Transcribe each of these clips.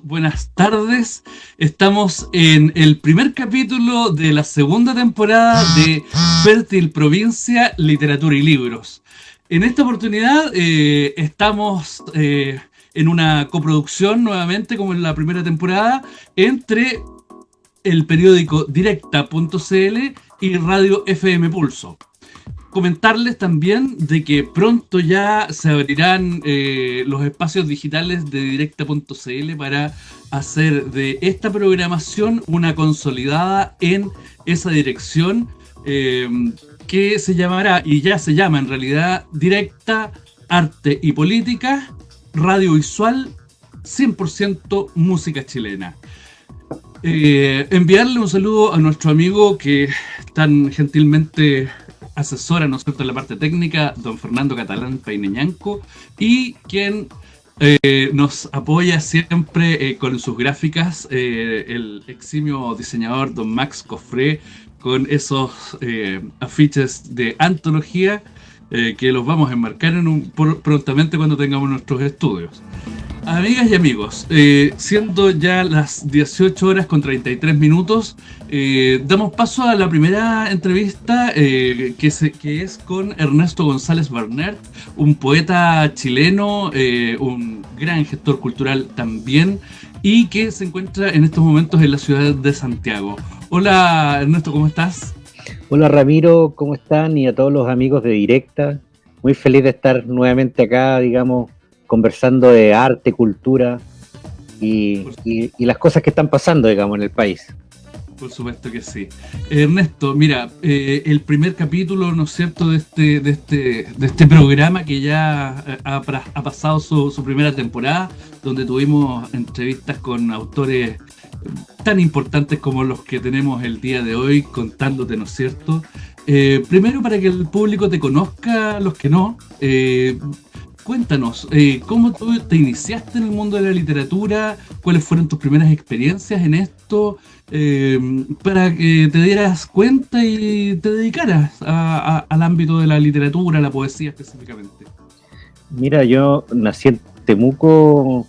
Buenas tardes, estamos en el primer capítulo de la segunda temporada de Fértil Provincia, Literatura y Libros. En esta oportunidad estamos en una coproducción nuevamente, como en la primera temporada, entre el periódico Directa.cl y Radio FM Pulso. Comentarles también de que pronto ya se abrirán los espacios digitales de Directa.cl para hacer de esta programación una consolidada en esa dirección que se llamará, y ya se llama en realidad, Directa, Arte y Política, Radiovisual, 100% música chilena. Enviarle un saludo a nuestro amigo que tan gentilmente asesora, ¿no es cierto?, en la parte técnica, don Fernando Catalán Peineñanco, y quien nos apoya siempre con sus gráficas, el eximio diseñador don Max Cofré, con esos afiches de antología que los vamos a enmarcar prontamente cuando tengamos nuestros estudios. Amigas y amigos, siendo ya las 18 horas con 33 minutos, damos paso a la primera entrevista que es con Ernesto González Barnert, un poeta chileno, un gran gestor cultural también, y que se encuentra en estos momentos en la ciudad de Santiago. Hola Ernesto, ¿cómo estás? Hola Ramiro, ¿cómo están? Y a todos los amigos de Directa, muy feliz de estar nuevamente acá, digamos, conversando de arte, cultura y las cosas que están pasando, digamos, en el país. Por supuesto que sí. Ernesto, mira, el primer capítulo, ¿no es cierto?, de este programa que ya ha pasado su primera temporada, donde tuvimos entrevistas con autores tan importantes como los que tenemos el día de hoy, contándote, ¿no es cierto? Primero, para que el público te conozca, los que no, cuéntanos, ¿cómo tú te iniciaste en el mundo de la literatura? ¿Cuáles fueron tus primeras experiencias en esto? Para que te dieras cuenta y te dedicaras al ámbito de la literatura, a la poesía específicamente. Mira, yo nací en Temuco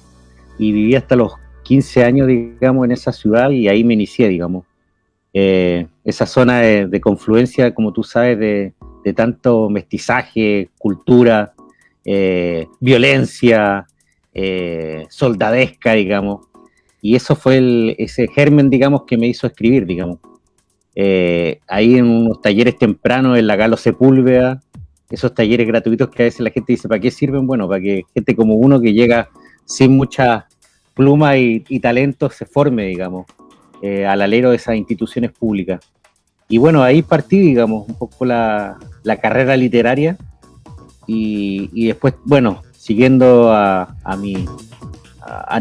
y viví hasta los 15 años, digamos, en esa ciudad, y ahí me inicié, digamos. Esa zona de confluencia, como tú sabes, de tanto mestizaje, cultura, violencia, soldadesca, digamos, y eso fue ese germen, digamos, que me hizo escribir, digamos. Ahí en unos talleres tempranos en la Galo Sepúlveda, esos talleres gratuitos que a veces la gente dice, ¿para qué sirven? Bueno, para que gente como uno que llega sin mucha pluma y talento se forme, digamos, al alero de esas instituciones públicas. Y bueno, ahí partí, digamos, un poco la carrera literaria. Y después, bueno, siguiendo a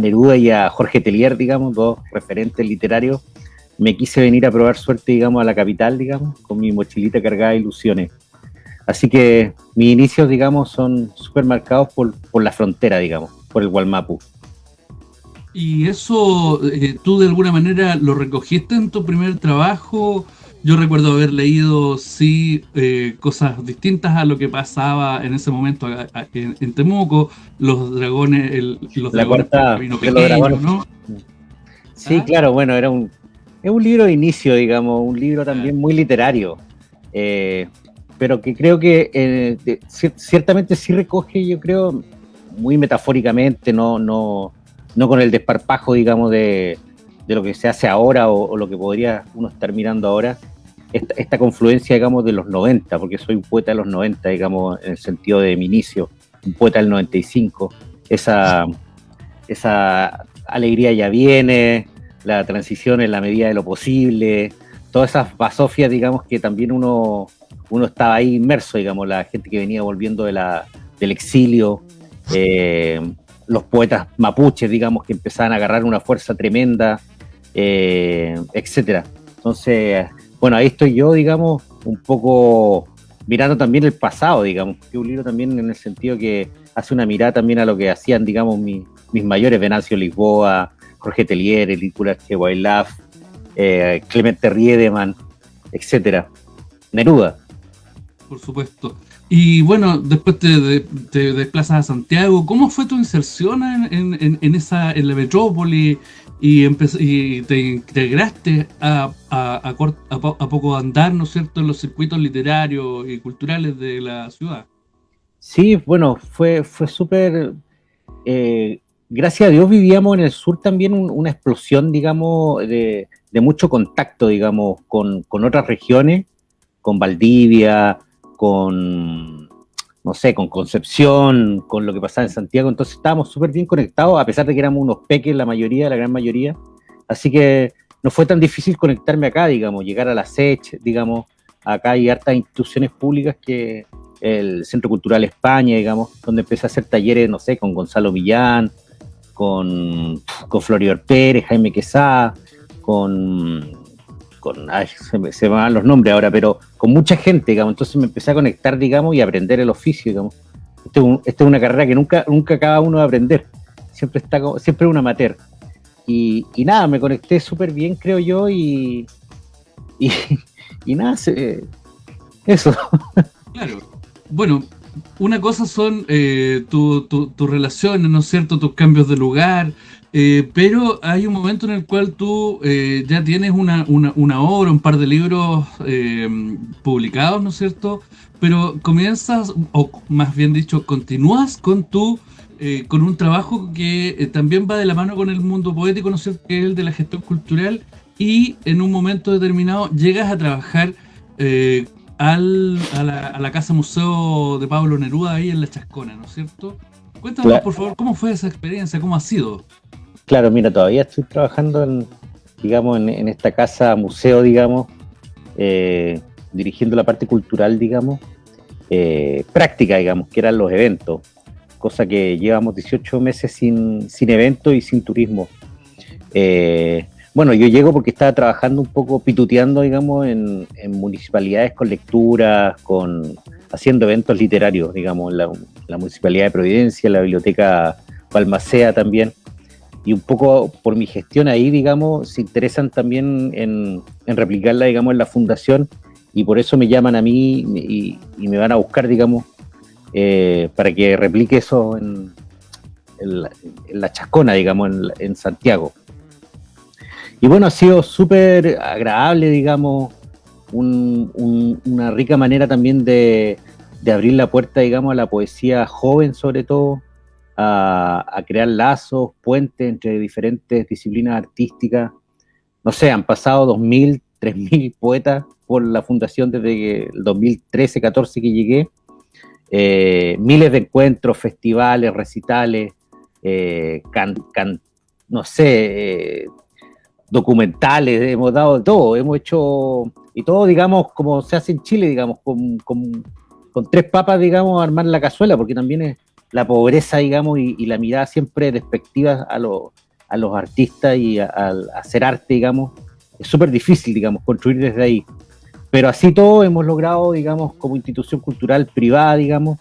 Neruda y a Jorge Telier, digamos, dos referentes literarios, me quise venir a probar suerte, digamos, a la capital, digamos, con mi mochilita cargada de ilusiones. Así que mis inicios, digamos, son súper marcados por la frontera, digamos, por el Gualmapu. ¿Y eso tú de alguna manera lo recogiste en tu primer trabajo? Yo recuerdo haber leído, sí, cosas distintas a lo que pasaba en ese momento en Temuco, los dragones, los la dragones cuarta camino de los pequeño, dragones, ¿no? Sí, claro, bueno, es un libro de inicio, digamos, un libro también muy literario, pero que creo que ciertamente sí recoge, yo creo, muy metafóricamente, no con el desparpajo, digamos, de lo que se hace ahora o lo que podría uno estar mirando ahora, esta confluencia, digamos, de los 90, porque soy un poeta de los 90, digamos, en el sentido de mi inicio, un poeta del 95, esa alegría ya viene, la transición en la medida de lo posible, todas esas basofias, digamos, que también uno estaba ahí inmerso, digamos, la gente que venía volviendo del exilio, los poetas mapuches, digamos, que empezaban a agarrar una fuerza tremenda, etcétera. Entonces, bueno, ahí estoy yo, digamos, un poco mirando también el pasado, digamos, que es un libro también en el sentido que hace una mirada también a lo que hacían, digamos, mis mayores, Venancio Lisboa, Jorge Telier, Nicolás Chewailaf, Clemente Riedemann, etcétera. Neruda. Por supuesto. Y bueno, después te desplazas a Santiago. ¿Cómo fue tu inserción en la metrópoli y te integraste a poco andar, ¿no es cierto?, en los circuitos literarios y culturales de la ciudad? Sí, bueno, fue súper... gracias a Dios vivíamos en el sur también una explosión, digamos, de mucho contacto, digamos, con otras regiones, con Valdivia, con, no sé, con Concepción, con lo que pasaba en Santiago. Entonces estábamos súper bien conectados, a pesar de que éramos unos peques, la gran mayoría. Así que no fue tan difícil conectarme acá, digamos, llegar a la SECH, digamos. Acá hay hartas instituciones públicas, que el Centro Cultural España, digamos, donde empecé a hacer talleres, no sé, con Gonzalo Millán, con Florior Pérez, Jaime Quesada, ay, se me van los nombres ahora, pero con mucha gente, digamos. Entonces me empecé a conectar, digamos, y a aprender el oficio, digamos. Esta es una carrera que nunca acaba uno de aprender, siempre es un amateur. Y nada, me conecté súper bien, creo yo, y, y nada, eso. Claro. Bueno, una cosa son tus relaciones, ¿no es cierto?, tus cambios de lugar, pero hay un momento en el cual tú ya tienes una obra, un par de libros publicados, ¿no es cierto?, pero comienzas, o más bien dicho, continúas con un trabajo que también va de la mano con el mundo poético, ¿no es cierto?, que es el de la gestión cultural, y en un momento determinado llegas a trabajar eh, a la Casa Museo de Pablo Neruda ahí en La Chascona, ¿no es cierto? Cuéntanos, por favor, ¿cómo fue esa experiencia? ¿Cómo ha sido? Claro, mira, todavía estoy trabajando digamos, en esta casa museo, digamos, dirigiendo la parte cultural, digamos, práctica, digamos, que eran los eventos, cosa que llevamos 18 meses sin eventos y sin turismo. Bueno, yo llego porque estaba trabajando un poco, pituteando, digamos, en municipalidades con lecturas, haciendo eventos literarios, digamos, en la Municipalidad de Providencia, en la Biblioteca Balmaceda también. Y un poco por mi gestión ahí, digamos, se interesan también en replicarla, digamos, en la fundación, y por eso me llaman a mí y me van a buscar, digamos, para que replique eso en la Chascona, digamos, en Santiago. Y bueno, ha sido súper agradable, digamos, una rica manera también de abrir la puerta, digamos, a la poesía joven, sobre todo, a crear lazos, puentes entre diferentes disciplinas artísticas. No sé, han pasado 2.000, 3.000 poetas por la fundación desde el 2013-14 que llegué. Miles de encuentros, festivales, recitales, no sé, documentales, hemos dado de todo, hemos hecho, y todo, digamos, como se hace en Chile, digamos, con tres papas, digamos, armar la cazuela, porque también es la pobreza, digamos, y la mirada siempre despectiva a los artistas y a hacer arte, digamos, es súper difícil, digamos, construir desde ahí. Pero así todo hemos logrado, digamos, como institución cultural privada, digamos,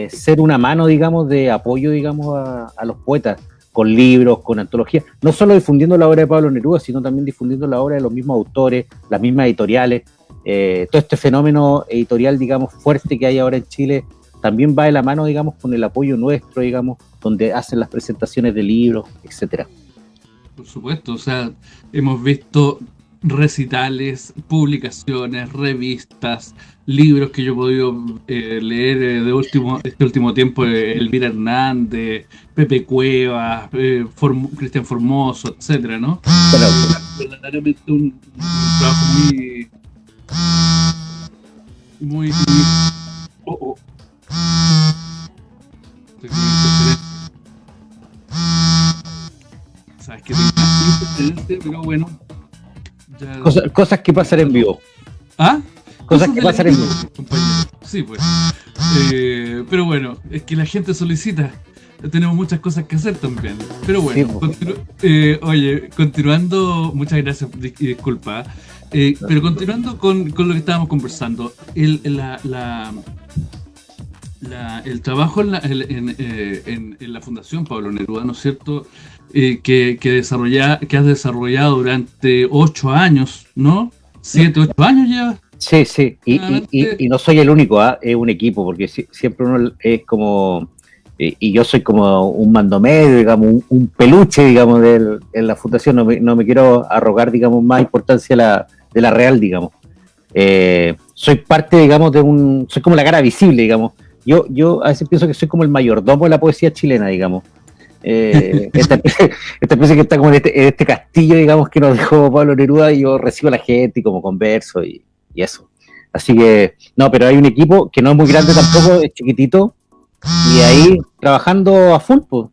ser una mano, digamos, de apoyo, digamos, a los poetas, con libros, con antologías, no solo difundiendo la obra de Pablo Neruda, sino también difundiendo la obra de los mismos autores, las mismas editoriales. Todo este fenómeno editorial, digamos, fuerte que hay ahora en Chile, también va de la mano, digamos, con el apoyo nuestro, digamos, donde hacen las presentaciones de libros, etcétera. Por supuesto, o sea, hemos visto recitales, publicaciones, revistas, libros que yo he podido leer este último tiempo, Elvira Hernández, Pepe Cuevas, Cristian Formoso, etcétera, ¿no? Bueno, Verdaderamente un trabajo muy oh, oh. Sabes que tengo interferencia, pero bueno. Ya... Cosas que pasan en vivo. ¿Ah? Cosas que pasan en vivo. Compañero. Sí, pues. Pero bueno, es que la gente solicita. Tenemos muchas cosas que hacer también. Pero bueno, sí, oye, continuando, muchas gracias, disculpa. Pero continuando con lo que estábamos conversando, el trabajo en la Fundación Pablo Neruda, ¿no es cierto? Que has desarrollado durante 8 años, ¿no? 7, 8 años ya. Sí, sí, Nuevamente, y no soy el único, ¿ah? Es un equipo, porque siempre uno es como, y yo soy como un mando medio, digamos, un peluche, digamos, en la fundación, no me quiero arrogar, digamos, más importancia de la real, digamos. Soy parte, digamos, soy como la cara visible, digamos. Yo a veces pienso que soy como el mayordomo de la poesía chilena, digamos. Esta especie que está como en este castillo, digamos, que nos dejó Pablo Neruda, y yo recibo a la gente y como converso y eso. Así que, no, pero hay un equipo que no es muy grande tampoco, es chiquitito, y ahí trabajando a full, pues,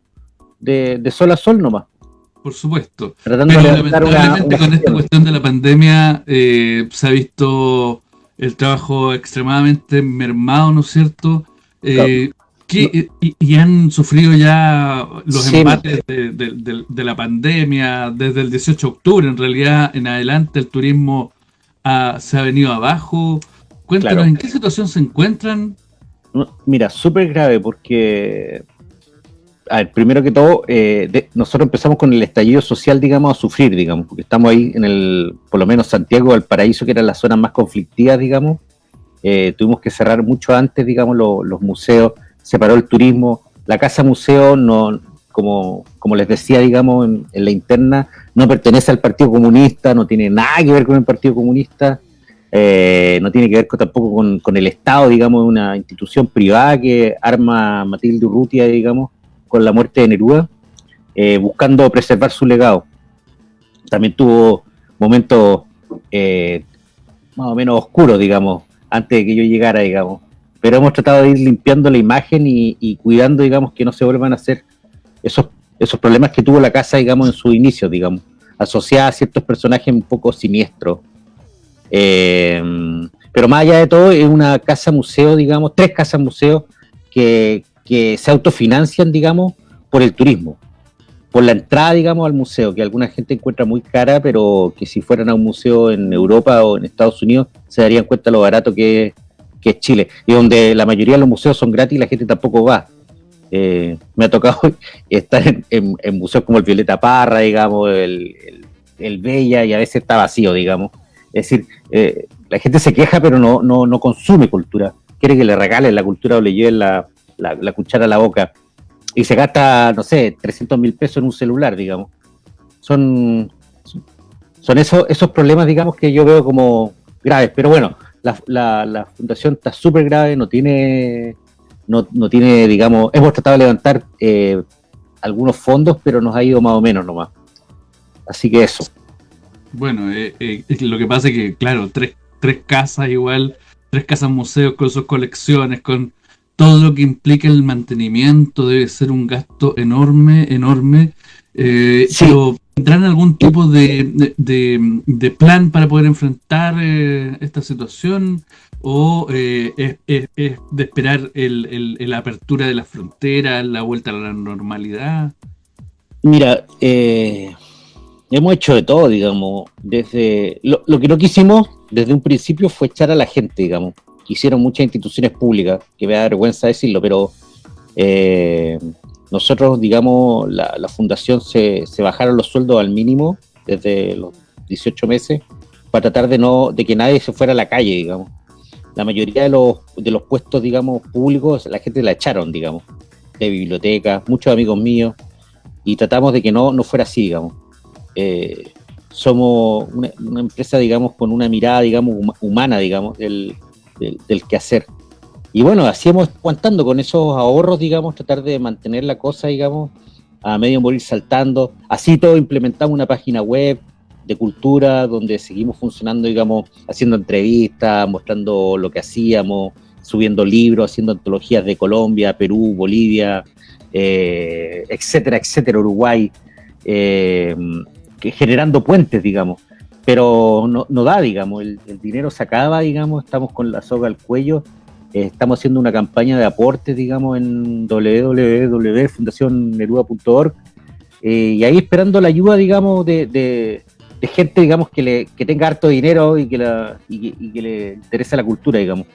de sol a sol nomás, por supuesto. tratando Pero de dar lamentablemente una con esta gestión. cuestión de la pandemia se ha visto el trabajo extremadamente mermado, ¿no es cierto? Eh, No, y han sufrido ya los sí, embates de la pandemia desde el 18 de octubre. En realidad, en adelante el turismo se ha venido abajo. Cuéntanos, claro. ¿en qué situación se encuentran? No, mira, súper grave porque, a ver, primero que todo, nosotros empezamos con el estallido social, digamos, a sufrir, digamos, porque estamos ahí por lo menos Santiago, Valparaíso, que eran las zonas más conflictivas, digamos. Tuvimos que cerrar mucho antes, digamos, los museos, se paró el turismo, la casa museo, no, como les decía, digamos, en la interna, no pertenece al Partido Comunista, no tiene nada que ver con el Partido Comunista, no tiene que ver tampoco con el Estado, digamos, una institución privada que arma Matilde Urrutia, digamos, con la muerte de Neruda, buscando preservar su legado. También tuvo momentos más o menos oscuros, digamos, antes de que yo llegara, digamos. Pero hemos tratado de ir limpiando la imagen y cuidando, digamos, que no se vuelvan a hacer esos problemas que tuvo la casa, digamos, en su inicio, digamos, asociada a ciertos personajes un poco siniestros. Eh, pero más allá de todo, es una casa museo, digamos, tres casas museo que se autofinancian, digamos, por el turismo, por la entrada, digamos, al museo, que alguna gente encuentra muy cara, pero que si fueran a un museo en Europa o en Estados Unidos se darían cuenta lo barato que es Chile, y donde la mayoría de los museos son gratis y la gente tampoco va. Me ha tocado estar en museos como el Violeta Parra, digamos, el Bella, y a veces está vacío, digamos. Es decir, la gente se queja, pero no consume cultura. Quiere que le regalen la cultura o le lleven la cuchara a la boca. Y se gasta, no sé, 300.000 pesos en un celular, digamos. Son, son esos problemas, digamos, que yo veo como graves. Pero bueno, la fundación está súper grave, no tiene, digamos, hemos tratado de levantar algunos fondos, pero nos ha ido más o menos nomás. Así que eso. Bueno, lo que pasa es que, claro, tres casas igual, tres casas museos con sus colecciones, con todo lo que implica el mantenimiento, debe ser un gasto enorme, enorme. Sí, Pero ¿tendrán algún tipo de plan para poder enfrentar esta situación? ¿O es de esperar la apertura de las fronteras, la vuelta a la normalidad? mira, hemos hecho de todo, digamos. Lo que no quisimos desde un principio fue echar a la gente, digamos. Hicieron muchas instituciones públicas, que me da vergüenza decirlo, pero eh, nosotros, digamos, la fundación se bajaron los sueldos al mínimo desde los 18 meses para tratar de que nadie se fuera a la calle, digamos. La mayoría de los puestos, digamos, públicos, la gente la echaron, digamos, de bibliotecas, muchos amigos míos, y tratamos de que no fuera así, digamos. Somos una empresa, digamos, con una mirada, digamos, humana, digamos, del quehacer. Y bueno, así hemos aguantando con esos ahorros, digamos, tratar de mantener la cosa, digamos, a medio morir saltando. Así todo implementamos una página web de cultura donde seguimos funcionando, digamos, haciendo entrevistas, mostrando lo que hacíamos, subiendo libros, haciendo antologías de Colombia, Perú, Bolivia, etcétera, etcétera, Uruguay, generando puentes, digamos. Pero no da, digamos, el dinero se acaba, digamos, estamos con la soga al cuello. Estamos haciendo una campaña de aportes, digamos, en www.fundacionneruda.org, y ahí esperando la ayuda, digamos, de gente, digamos, que tenga harto dinero y que le interese la cultura, digamos.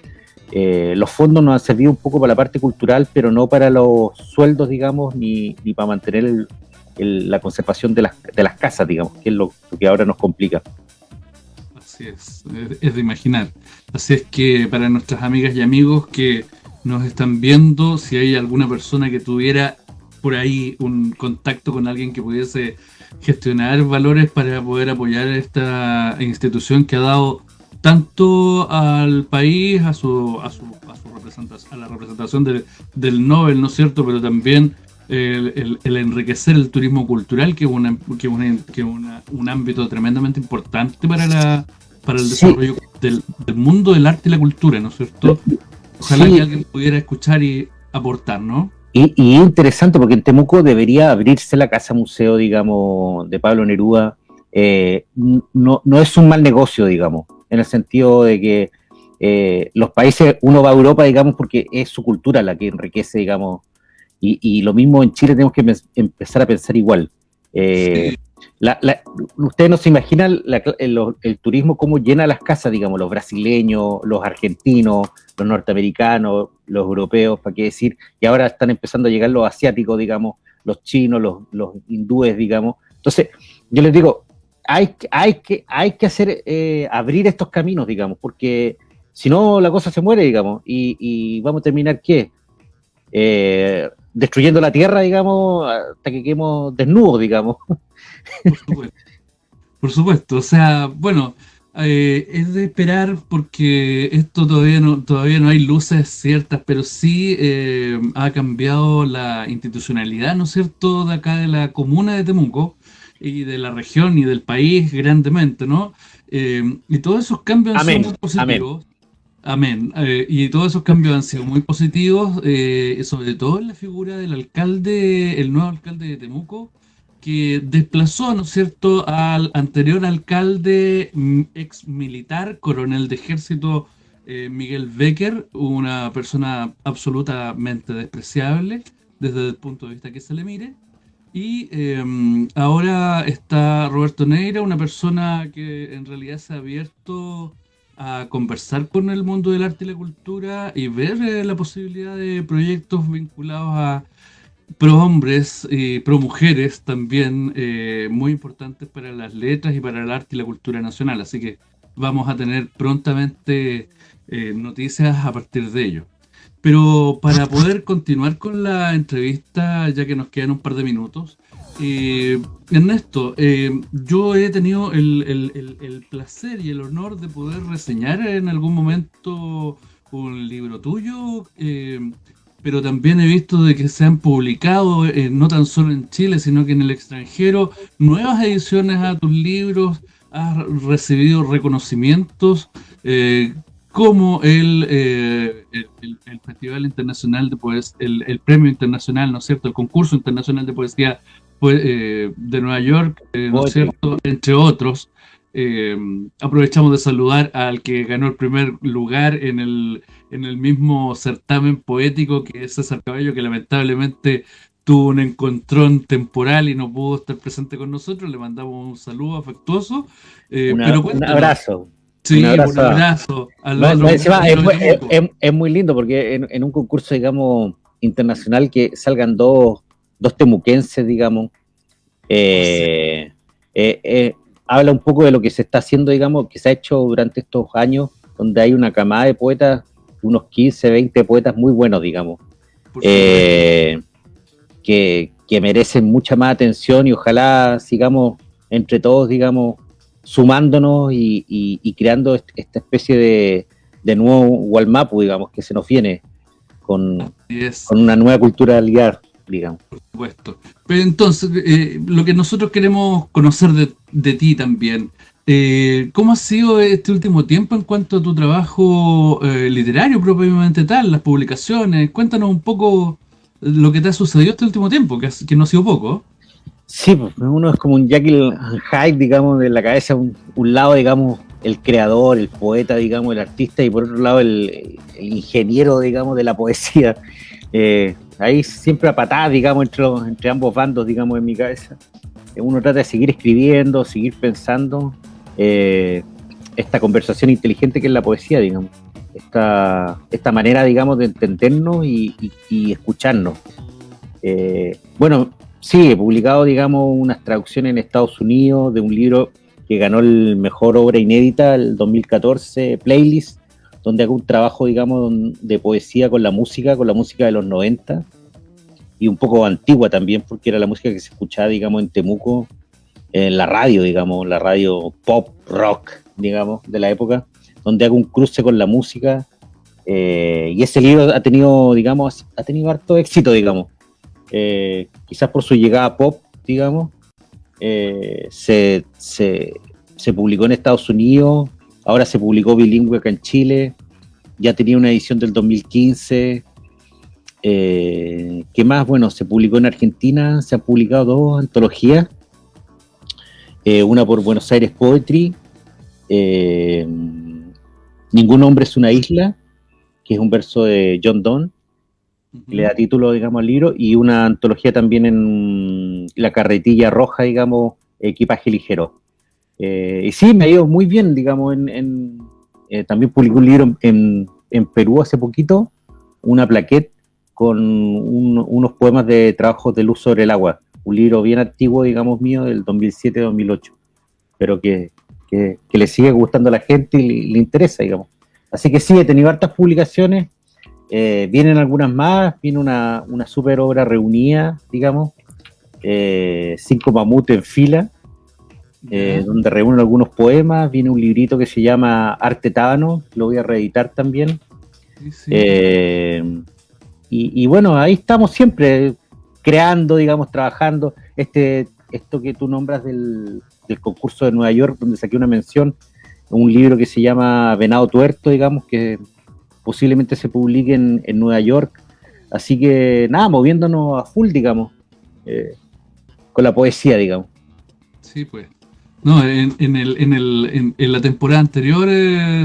Los fondos nos han servido un poco para la parte cultural, pero no para los sueldos, digamos, ni para mantener la conservación de las casas, digamos, que es lo que ahora nos complica. así es de imaginar. Así es que para nuestras amigas y amigos que nos están viendo, si hay alguna persona que tuviera por ahí un contacto con alguien que pudiese gestionar valores para poder apoyar esta institución que ha dado tanto al país, a su representación, a la representación del Nobel, ¿no es cierto? Pero también el enriquecer el turismo cultural, que es un ámbito tremendamente importante para el Sí, desarrollo del mundo del arte y la cultura, ¿no es cierto? Ojalá que sí, alguien pudiera escuchar y aportar, ¿no? y interesante porque en Temuco debería abrirse la casa museo, digamos, de Pablo Neruda. No es un mal negocio, digamos, en el sentido de que los países, uno va a Europa, digamos, porque es su cultura la que enriquece, digamos, y lo mismo en Chile tenemos que empezar a pensar igual. Eh, Sí, Ustedes no se imaginan el turismo cómo llena las casas, digamos, los brasileños, los argentinos, los norteamericanos, los europeos, para qué decir, y ahora están empezando a llegar los asiáticos, digamos, los chinos, los hindúes, digamos. Entonces, yo les digo, hay que hacer, abrir estos caminos, digamos, porque si no la cosa se muere, digamos, y vamos a terminar, ¿qué? Destruyendo la tierra, digamos, hasta que quedemos desnudos, digamos. por supuesto. Por supuesto, o sea, bueno, es de esperar porque esto todavía no hay luces ciertas, pero sí ha cambiado la institucionalidad, ¿no es cierto?, de acá de la comuna de Temuco y de la región y del país grandemente, ¿no? Y todos esos cambios han sido Amén, muy amén. positivos. Amén. Y todos esos cambios han sido muy positivos, sobre todo en la figura del alcalde, el nuevo alcalde de Temuco, que desplazó, ¿no es cierto?, al anterior alcalde, ex militar, coronel de ejército, Miguel Becker, una persona absolutamente despreciable desde el punto de vista que se le mire. Y ahora está Roberto Neira, una persona que en realidad se ha abierto a conversar con el mundo del arte y la cultura y ver la posibilidad de proyectos vinculados a pro hombres y pro mujeres también, muy importantes para las letras y para el arte y la cultura nacional. Así que vamos a tener prontamente noticias a partir de ello. Pero para poder continuar con la entrevista, ya que nos quedan un par de minutos, Ernesto, yo he tenido el placer y el honor de poder reseñar en algún momento un libro tuyo, pero también he visto de que se han publicado, no tan solo en Chile, sino que en el extranjero, nuevas ediciones a tus libros, has recibido reconocimientos, como el Festival Internacional de Poesía, el Premio Internacional, ¿no es cierto?, el Concurso Internacional de Poesía de Nueva York, ¿no es Poetry. cierto?, entre otros. Eh, Aprovechamos de saludar al que ganó el primer lugar en el mismo certamen poético, que es César Cabello, que lamentablemente tuvo un encontrón temporal y no pudo estar presente con nosotros. Le mandamos un saludo afectuoso. Pero Un cuéntanos. abrazo. Un Sí, un abrazo. abrazo al Más otro encima, compañero de Temuco. es muy lindo porque en un concurso, digamos, internacional que salgan dos temuquenses, digamos, Oh, sí, eh, habla un poco de lo que se está haciendo, digamos, que se ha hecho durante estos años, donde hay una camada de poetas, unos 15, 20 poetas muy buenos, digamos, por supuesto. eh, que merecen mucha más atención y ojalá sigamos entre todos, digamos, sumándonos y creando esta especie de nuevo Walmapu, digamos, que se nos viene Y es, con una nueva culturalidad, digamos. por supuesto. Pero entonces, lo que nosotros queremos conocer de ti también, ¿cómo ha sido este último tiempo en cuanto a tu trabajo literario propiamente tal, las publicaciones? Cuéntanos un poco lo que te ha sucedido este último tiempo, que no ha sido poco. Sí, pues uno es como un Jekyll and Hyde, digamos, de la cabeza, un lado, digamos, el creador, el poeta, digamos, el artista, y por otro lado el ingeniero, digamos, de la poesía. Ahí siempre a patadas, digamos, entre ambos bandos, digamos, en mi cabeza. Uno trata de seguir escribiendo, seguir pensando, esta conversación inteligente que es la poesía, digamos. Esta manera, digamos, de entendernos y escucharnos. Bueno, sí, he publicado, digamos, unas traducciones en Estados Unidos de un libro que ganó el mejor obra inédita el 2014, Playlist, donde hago un trabajo, digamos, de poesía con la música de los 90, y un poco antigua también, porque era la música que se escuchaba, digamos, en Temuco, en la radio, digamos, la radio pop, rock, digamos, de la época, donde hago un cruce con la música, y ese libro ha tenido harto éxito, digamos, quizás por su llegada pop, digamos, se publicó en Estados Unidos, ahora se publicó bilingüe acá en Chile, ya tenía una edición del 2015. ¿Qué más? Bueno, se publicó en Argentina, se han publicado 2 antologías, una por Buenos Aires Poetry, Ningún hombre es una isla, que es un verso de John Donne, que le da título, digamos, al libro, y una antología también en La Carretilla Roja, digamos, Equipaje Ligero. Y sí, me ha ido muy bien, digamos, también publicó un libro en Perú hace poquito, una plaquette con unos poemas de trabajos de luz sobre el agua, un libro bien antiguo, digamos, mío, del 2007-2008, pero que le sigue gustando a la gente y le interesa, digamos. Así que sí, he tenido hartas publicaciones, vienen algunas más, viene una super obra reunida, digamos, 5 mamuts en fila, donde reúnen algunos poemas, viene un librito que se llama Arte Tábano, lo voy a reeditar también. Sí. Y bueno, ahí estamos siempre creando, digamos, trabajando. Esto que tú nombras del concurso de Nueva York, donde saqué una mención, un libro que se llama Venado Tuerto, digamos, que posiblemente se publique en Nueva York. Así que nada, moviéndonos a full, digamos, con la poesía, digamos. Sí, pues. No, en la temporada anterior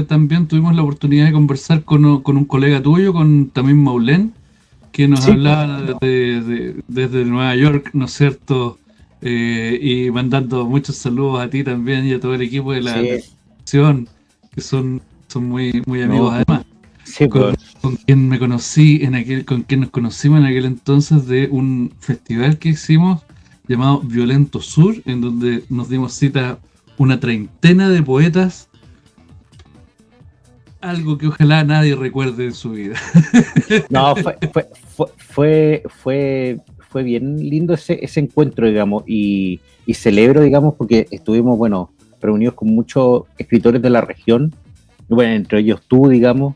también tuvimos la oportunidad de conversar con un colega tuyo, con Tamim Maulén, que nos hablaba desde Nueva York, ¿no es cierto? Y mandando muchos saludos a ti también y a todo el equipo de la sección, que son muy amigos además. Sí, con quien me conocí con quien nos conocimos en aquel entonces de un festival que hicimos llamado Violento Sur, en donde nos dimos cita una treintena de poetas, algo que ojalá nadie recuerde en su vida. No, fue bien lindo ese encuentro, digamos, y celebro, digamos, porque estuvimos, bueno, reunidos con muchos escritores de la región, bueno, entre ellos tú, digamos,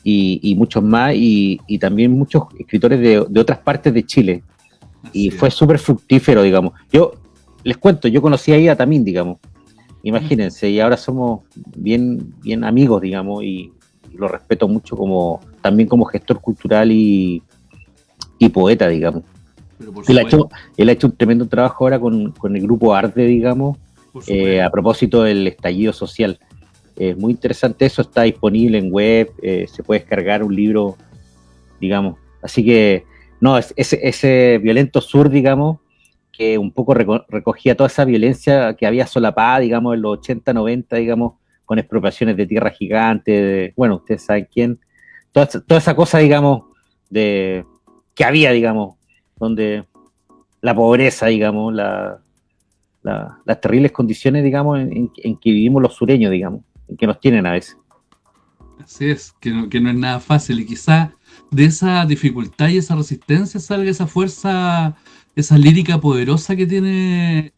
y muchos más, y también muchos escritores de otras partes de Chile. Y fue súper fructífero, digamos. Yo les cuento, yo conocí ahí a Tamín, digamos. Imagínense, y ahora somos bien amigos, digamos, y lo respeto mucho también como gestor cultural y poeta, digamos. Él ha hecho un tremendo trabajo ahora con el grupo Arde, digamos, a propósito del estallido social. Es muy interesante eso, está disponible en web, se puede descargar un libro, digamos. Así que no, ese Violento Sur, digamos, que un poco recogía toda esa violencia que había solapada, digamos, en los 80, 90, digamos, con expropiaciones de tierra gigante, bueno, ustedes saben quién, toda esa cosa, digamos, que había, digamos, donde la pobreza, digamos, las terribles condiciones, digamos, en que vivimos los sureños, digamos, en que nos tienen a veces. Así es, que no es nada fácil, y quizá de esa dificultad y esa resistencia salga esa fuerza, esa lírica poderosa que tiene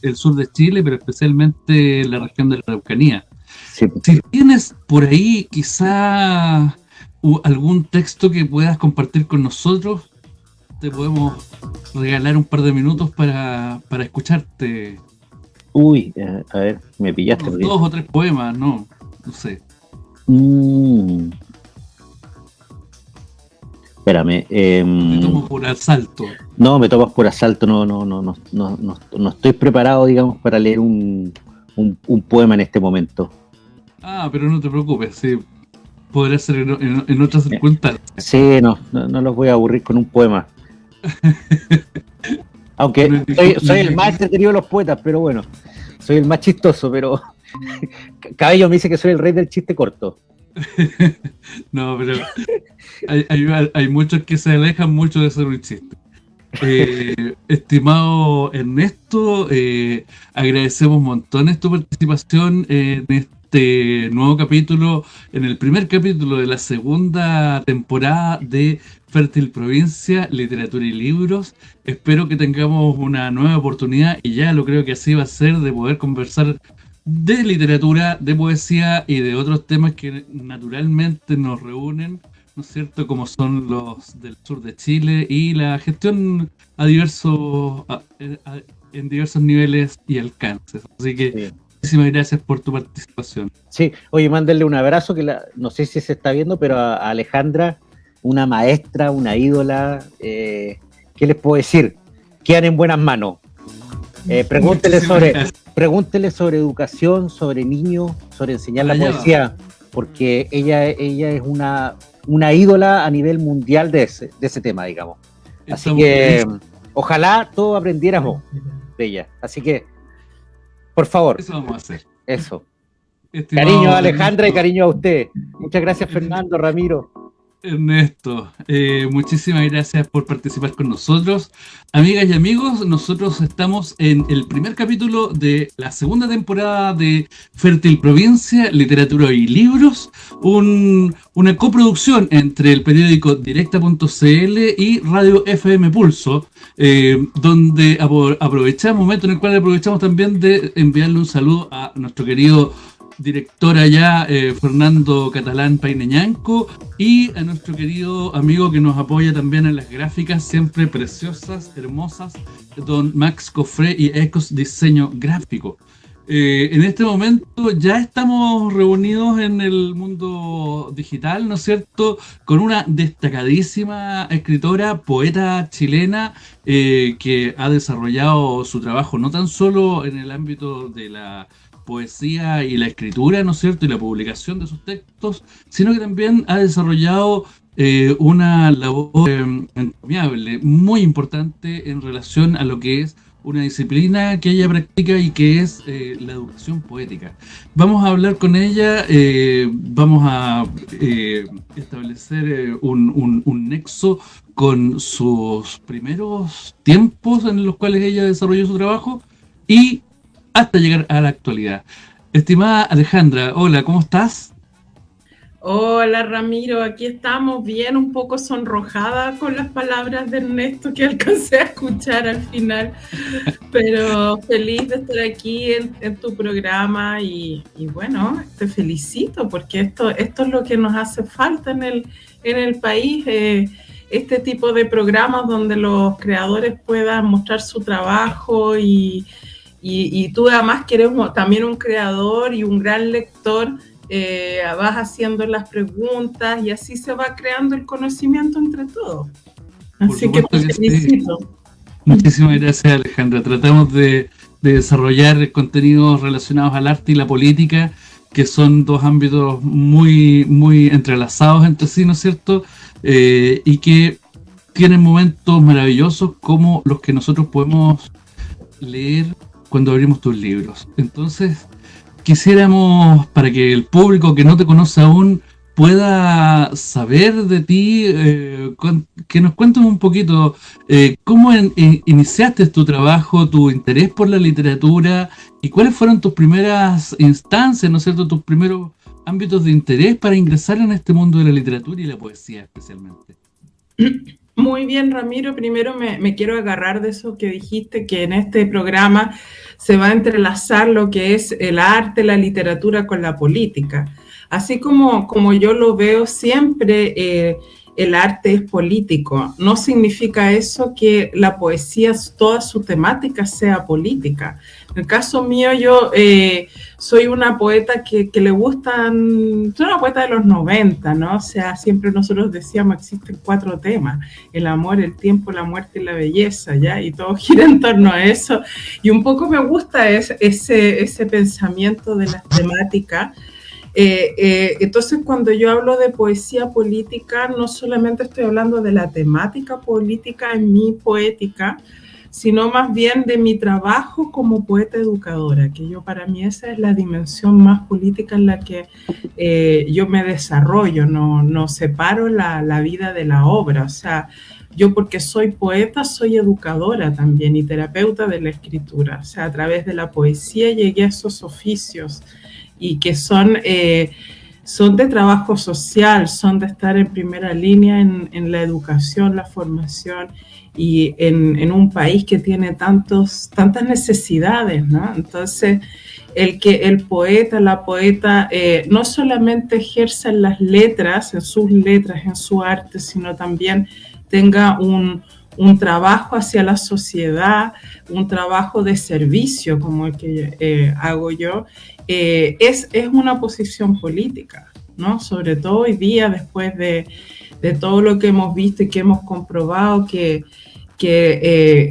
el sur de Chile, pero especialmente la región de la Araucanía. Sí. Si tienes por ahí quizá algún texto que puedas compartir con nosotros, te podemos regalar un par de minutos para escucharte. Uy, a ver, me pillaste. 2 o 3 poemas, no sé. Espérame. Me tomo por asalto. No, me tomas por asalto, no estoy preparado, digamos, para leer un poema en este momento. Ah, pero no te preocupes, sí, podrá ser en otras circunstancias. Sí, no los voy a aburrir con un poema. Aunque soy el más entretenido de los poetas, pero bueno, soy el más chistoso, pero Cabello me dice que soy el rey del chiste corto. No, pero hay muchos que se alejan mucho de ser un chiste. Estimado Ernesto, agradecemos montones tu participación en este nuevo capítulo, en el primer capítulo de la segunda temporada de Fértil Provincia, Literatura y Libros. Espero que tengamos una nueva oportunidad, y ya lo creo que así va a ser, de poder conversar de literatura, de poesía y de otros temas que naturalmente nos reúnen, ¿no es cierto? Como son los del sur de Chile y la gestión a en diversos niveles y alcances. Así que Sí. muchísimas gracias por tu participación. Sí, oye, mándenle un abrazo, no sé si se está viendo, pero a Alejandra, una maestra, una ídola, ¿qué les puedo decir? Quedan en buenas manos. Pregúntele sobre educación, sobre niños, sobre enseñar la poesía, porque ella es una ídola a nivel mundial de ese tema, digamos. Así que ojalá todos aprendiéramos de ella. Así que, por favor, eso vamos a hacer. Eso. Estimado Cariño a Alejandra Ernesto, y cariño a usted. Muchas gracias, Fernando, Ramiro. Ernesto, muchísimas gracias por participar con nosotros. Amigas y amigos, nosotros estamos en el primer capítulo de la segunda temporada de Fértil Provincia, Literatura y Libros, una coproducción entre el periódico Directa.cl y Radio FM Pulso, donde aprovechamos, momento en el cual aprovechamos también de enviarle un saludo a nuestro querido director allá, Fernando Catalán Paineñanco, y a nuestro querido amigo que nos apoya también en las gráficas, siempre preciosas, hermosas, don Max Cofré y Ecos Diseño Gráfico. En este momento ya estamos reunidos en el mundo digital, ¿no es cierto?, con una destacadísima escritora, poeta chilena, que ha desarrollado su trabajo no tan solo en el ámbito de la poesía y la escritura, ¿no es cierto?, y la publicación de sus textos, sino que también ha desarrollado una labor encomiable, muy importante en relación a lo que es una disciplina que ella practica y que es la educación poética. Vamos a hablar con ella, vamos a establecer un nexo con sus primeros tiempos en los cuales ella desarrolló su trabajo y hasta llegar a la actualidad. Estimada Alejandra, hola, ¿cómo estás? Hola Ramiro, aquí estamos bien, un poco sonrojada con las palabras de Ernesto que alcancé a escuchar al final, pero feliz de estar aquí en tu programa y bueno, te felicito porque esto es lo que nos hace falta en el país, este tipo de programas donde los creadores puedan mostrar su trabajo y tú además que eres también un creador y un gran lector, vas haciendo las preguntas y así se va creando el conocimiento entre todos. Así que te felicito. Sí. Muchísimas gracias, Alejandra. Tratamos de desarrollar contenidos relacionados al arte y la política, que son dos ámbitos muy, muy entrelazados entre sí, ¿no es cierto? Y que tienen momentos maravillosos como los que nosotros podemos leer cuando abrimos tus libros. Entonces, quisiéramos, para que el público que no te conoce aún pueda saber de ti, que nos cuentes un poquito cómo iniciaste tu trabajo, tu interés por la literatura y cuáles fueron tus primeras instancias, ¿no es cierto?, tus primeros ámbitos de interés para ingresar en este mundo de la literatura y la poesía especialmente. Muy bien, Ramiro. Primero me quiero agarrar de eso que dijiste, que en este programa se va a entrelazar lo que es el arte, la literatura con la política. Así como yo lo veo siempre, el arte es político. No significa eso que la poesía, toda su temática sea política. En el caso mío, yo soy una poeta que le gustan, soy una poeta de los 90, ¿no? O sea, siempre nosotros decíamos, existen 4 temas: el amor, el tiempo, la muerte y la belleza, ¿ya? Y todo gira en torno a eso. Y un poco me gusta ese pensamiento de las temáticas. Entonces, cuando yo hablo de poesía política, no solamente estoy hablando de la temática política en mi poética, sino más bien de mi trabajo como poeta educadora, que para mí esa es la dimensión más política en la que yo me desarrollo, no separo la vida de la obra. O sea, yo porque soy poeta, soy educadora también y terapeuta de la escritura. O sea, a través de la poesía llegué a esos oficios y que son de trabajo social, son de estar en primera línea en la educación, la formación y en un país que tiene tantas necesidades, ¿no? Entonces, el poeta, la poeta, no solamente ejerza en las letras, en su arte, sino también tenga un trabajo hacia la sociedad, un trabajo de servicio como el que hago yo, es una posición política, ¿no? Sobre todo hoy día, después de todo lo que hemos visto y que hemos comprobado que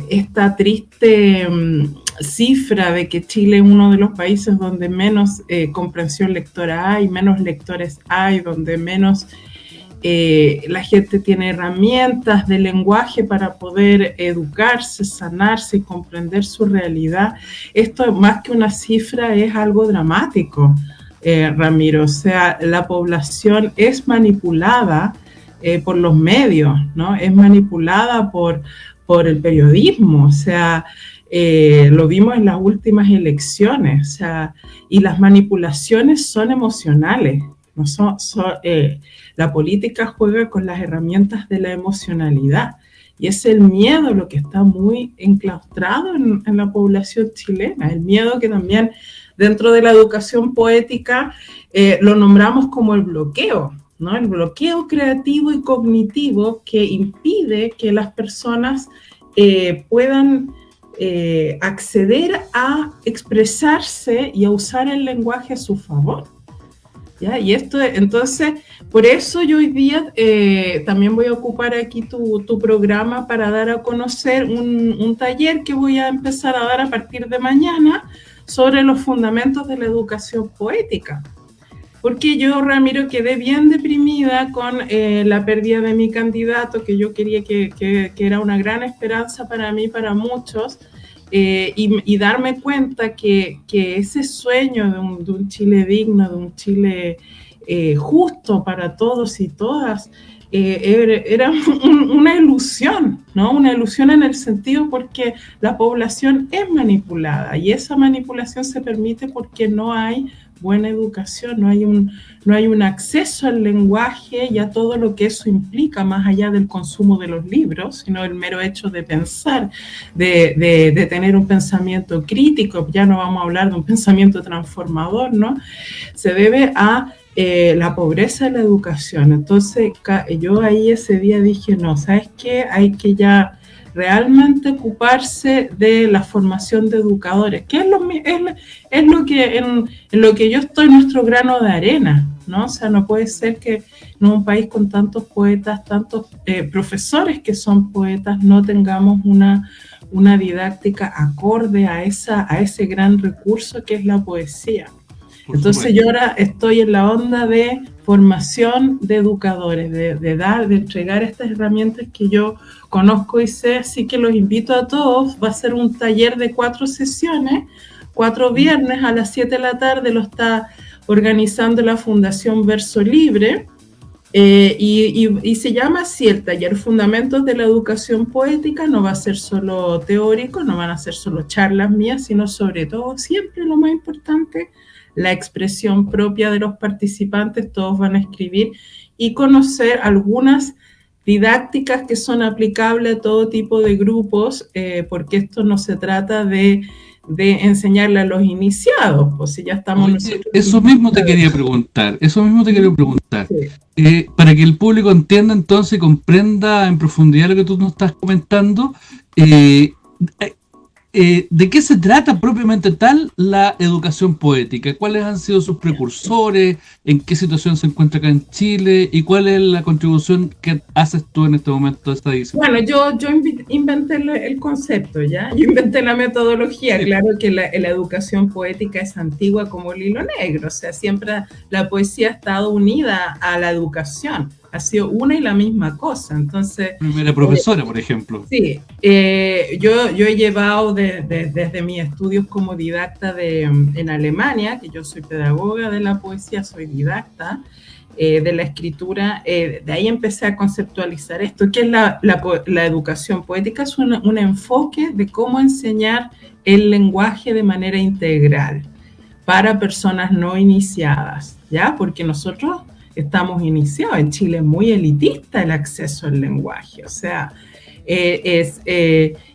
esta triste cifra de que Chile es uno de los países donde menos comprensión lectora hay, menos lectores hay, donde menos la gente tiene herramientas de lenguaje para poder educarse, sanarse y comprender su realidad. Esto, más que una cifra, es algo dramático, Ramiro. O sea, la población es manipulada por los medios, ¿no? Es manipulada por el periodismo, o sea, lo vimos en las últimas elecciones, o sea, y las manipulaciones son emocionales, no la política juega con las herramientas de la emocionalidad, y es el miedo lo que está muy enclaustrado en la población chilena, el miedo que también dentro de la educación poética lo nombramos como el bloqueo, ¿no? El bloqueo creativo y cognitivo que impide que las personas puedan acceder a expresarse y a usar el lenguaje a su favor, ¿ya? Y esto, entonces, por eso yo hoy día también voy a ocupar aquí tu programa para dar a conocer un taller que voy a empezar a dar a partir de mañana sobre los fundamentos de la educación poética. Porque yo, Ramiro, quedé bien deprimida con la pérdida de mi candidato, que yo quería que era una gran esperanza para mí, para muchos, y darme cuenta que ese sueño de un Chile digno, de un Chile justo para todos y todas, era una ilusión, ¿no? Una ilusión en el sentido porque la población es manipulada y esa manipulación se permite porque no hay buena educación, no hay un acceso al lenguaje y a todo lo que eso implica, más allá del consumo de los libros, sino el mero hecho de pensar, de tener un pensamiento crítico, ya no vamos a hablar de un pensamiento transformador, ¿no? Se debe a la pobreza de la educación. Entonces yo ahí ese día dije, no, ¿sabes qué? Hay que ya realmente ocuparse de la formación de educadores, que es lo que en lo que yo estoy, nuestro grano de arena, ¿no? O sea, no puede ser que en un país con tantos poetas, tantos profesores que son poetas, no tengamos una didáctica acorde a ese gran recurso que es la poesía. Entonces yo ahora estoy en la onda de formación de educadores, de entregar estas herramientas que yo conozco y sé, así que los invito a todos. Va a ser un taller de 4 sesiones, 4 viernes a las 7 de la tarde, lo está organizando la Fundación Verso Libre, y se llama así el taller Fundamentos de la Educación Poética. No va a ser solo teórico, no van a ser solo charlas mías, sino sobre todo, siempre lo más importante, la expresión propia de los participantes. Todos van a escribir y conocer algunas didácticas que son aplicables a todo tipo de grupos, porque esto no se trata de enseñarle a los iniciados, pues si ya estamos... Oye, nosotros... Eso mismo te quería preguntar. Sí. Para que el público entienda entonces y comprenda en profundidad lo que tú nos estás comentando, ¿de qué se trata propiamente tal la educación poética? ¿Cuáles han sido sus precursores? ¿En qué situación se encuentra acá en Chile? ¿Y cuál es la contribución que haces tú en este momento a esta disciplina? Bueno, yo inventé el concepto, ¿ya? Yo inventé la metodología. Sí. Claro que la educación poética es antigua como el hilo negro, o sea, siempre la poesía ha estado unida a la educación. ha sido una y la misma cosa. Entonces, Primera profesora, por ejemplo. Sí, yo he llevado desde mis estudios como didacta en Alemania, que yo soy pedagoga de la poesía, soy didacta de la escritura, de ahí empecé a conceptualizar esto, que es la educación poética, es un enfoque de cómo enseñar el lenguaje de manera integral para personas no iniciadas, ¿ya? Porque nosotros estamos iniciados, en Chile es muy elitista el acceso al lenguaje, o sea,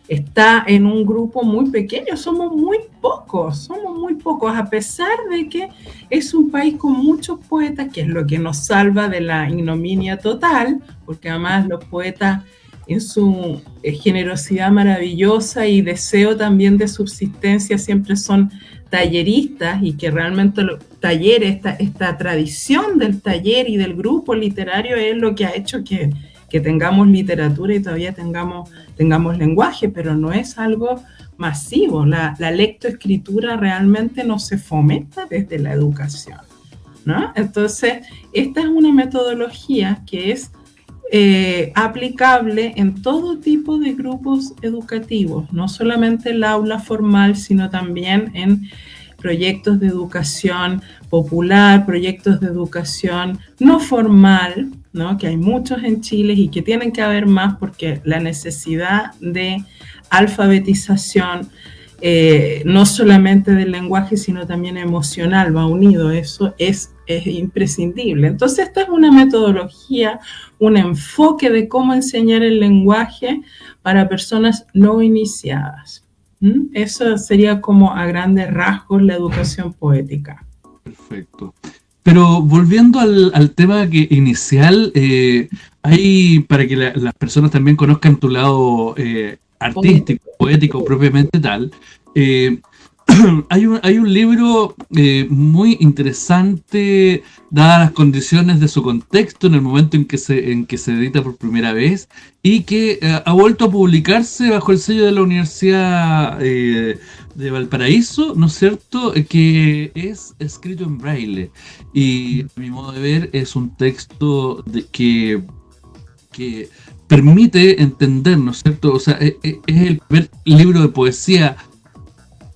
está en un grupo muy pequeño, somos muy pocos, a pesar de que es un país con muchos poetas, que es lo que nos salva de la ignominia total, porque además los poetas en su generosidad maravillosa y deseo también de subsistencia siempre son talleristas, y que realmente los talleres, esta tradición del taller y del grupo literario es lo que ha hecho que tengamos literatura y todavía tengamos lenguaje, pero no es algo masivo. La lectoescritura realmente no se fomenta desde la educación, ¿no? Entonces, esta es una metodología que es aplicable en todo tipo de grupos educativos, no solamente el aula formal, sino también en proyectos de educación popular, proyectos de educación no formal, ¿no? Que hay muchos en Chile y que tienen que haber más, porque la necesidad de alfabetización, no solamente del lenguaje, sino también emocional, va unido, eso es imprescindible. Entonces, esta es una metodología, un enfoque de cómo enseñar el lenguaje para personas no iniciadas. Eso sería como a grandes rasgos la educación poética. Perfecto. Pero volviendo al tema inicial, hay, para que las personas también conozcan tu lado artístico, poético propiamente tal, hay un libro muy interesante, dadas las condiciones de su contexto en el momento en que se edita por primera vez, y que ha vuelto a publicarse bajo el sello de la Universidad de Valparaíso, ¿no es cierto?, que es escrito en braille, y a mi modo de ver es un texto que permite entender, ¿no es cierto? O sea, es el primer libro de poesía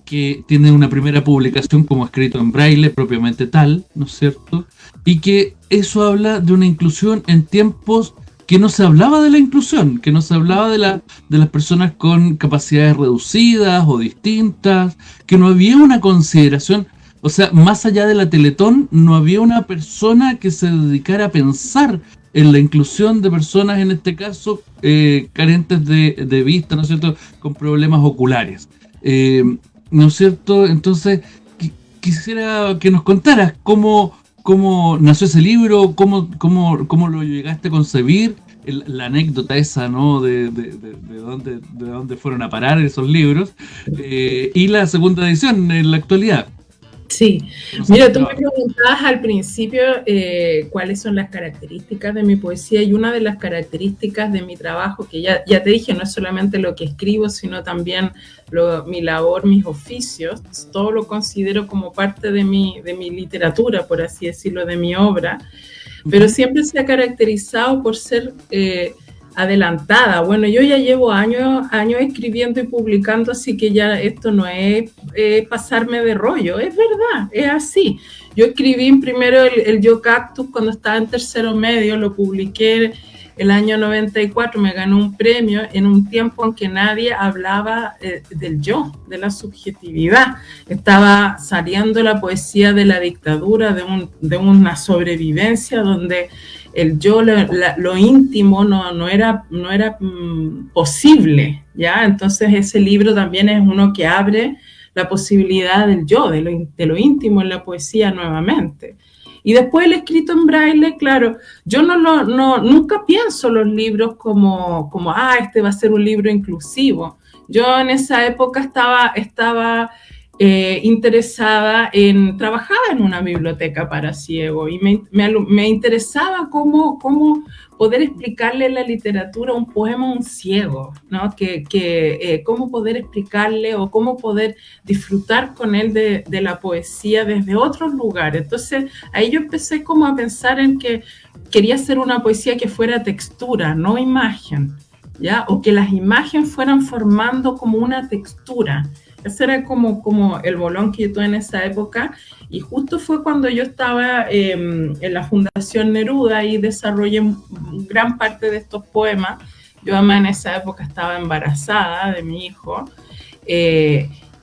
que tiene una primera publicación como escrito en braille propiamente tal, ¿no es cierto? Y que eso habla de una inclusión en tiempos que no se hablaba de la inclusión, que no se hablaba de las personas con capacidades reducidas o distintas, que no había una consideración, o sea, más allá de la Teletón, no había una persona que se dedicara a pensar en la inclusión de personas, en este caso, carentes de vista, ¿no es cierto?, con problemas oculares. ¿No es cierto? Entonces, quisiera que nos contaras cómo nació ese libro, cómo lo llegaste a concebir, la anécdota esa, ¿no?, de dónde fueron a parar esos libros, y la segunda edición en la actualidad. Sí, mira, tú me preguntabas al principio cuáles son las características de mi poesía, y una de las características de mi trabajo, que ya te dije, no es solamente lo que escribo, sino también mi labor, mis oficios, todo lo considero como parte de mi literatura, por así decirlo, de mi obra, pero siempre se ha caracterizado por ser adelantada. Bueno, yo ya llevo años escribiendo y publicando, así que ya esto no es pasarme de rollo, es verdad, es así. Yo escribí primero el Yo Cactus cuando estaba en tercero medio, lo publiqué el año 94, me ganó un premio en un tiempo en que nadie hablaba del yo, de la subjetividad. Estaba saliendo la poesía de la dictadura, de una sobrevivencia donde el yo, lo íntimo no era posible, ¿ya? Entonces ese libro también es uno que abre la posibilidad del yo, de lo íntimo en la poesía nuevamente. Y después el escrito en braille, claro, yo nunca pienso los libros como este va a ser un libro inclusivo. Yo en esa época estaba trabajaba en una biblioteca para ciegos y me interesaba cómo poder explicarle la literatura, un poema a un ciego, ¿no? Cómo poder explicarle o cómo poder disfrutar con él de la poesía desde otros lugares. Entonces ahí yo empecé como a pensar en que quería hacer una poesía que fuera textura, no imagen, ¿ya? O que las imágenes fueran formando como una textura. Ese era como el bolón que yo tuve en esa época, y justo fue cuando yo estaba en la Fundación Neruda y desarrollé gran parte de estos poemas. Yo además en esa época estaba embarazada de mi hijo,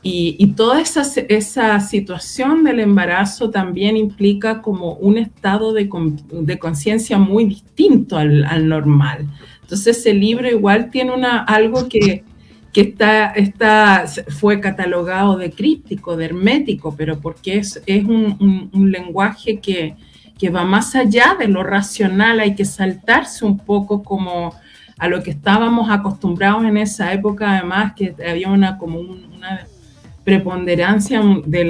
y toda esa situación del embarazo también implica como un estado de conciencia muy distinto al normal. Entonces ese libro igual tiene algo que fue catalogado de críptico, de hermético, pero porque es un lenguaje que va más allá de lo racional. Hay que saltarse un poco como a lo que estábamos acostumbrados en esa época, además que había una preponderancia de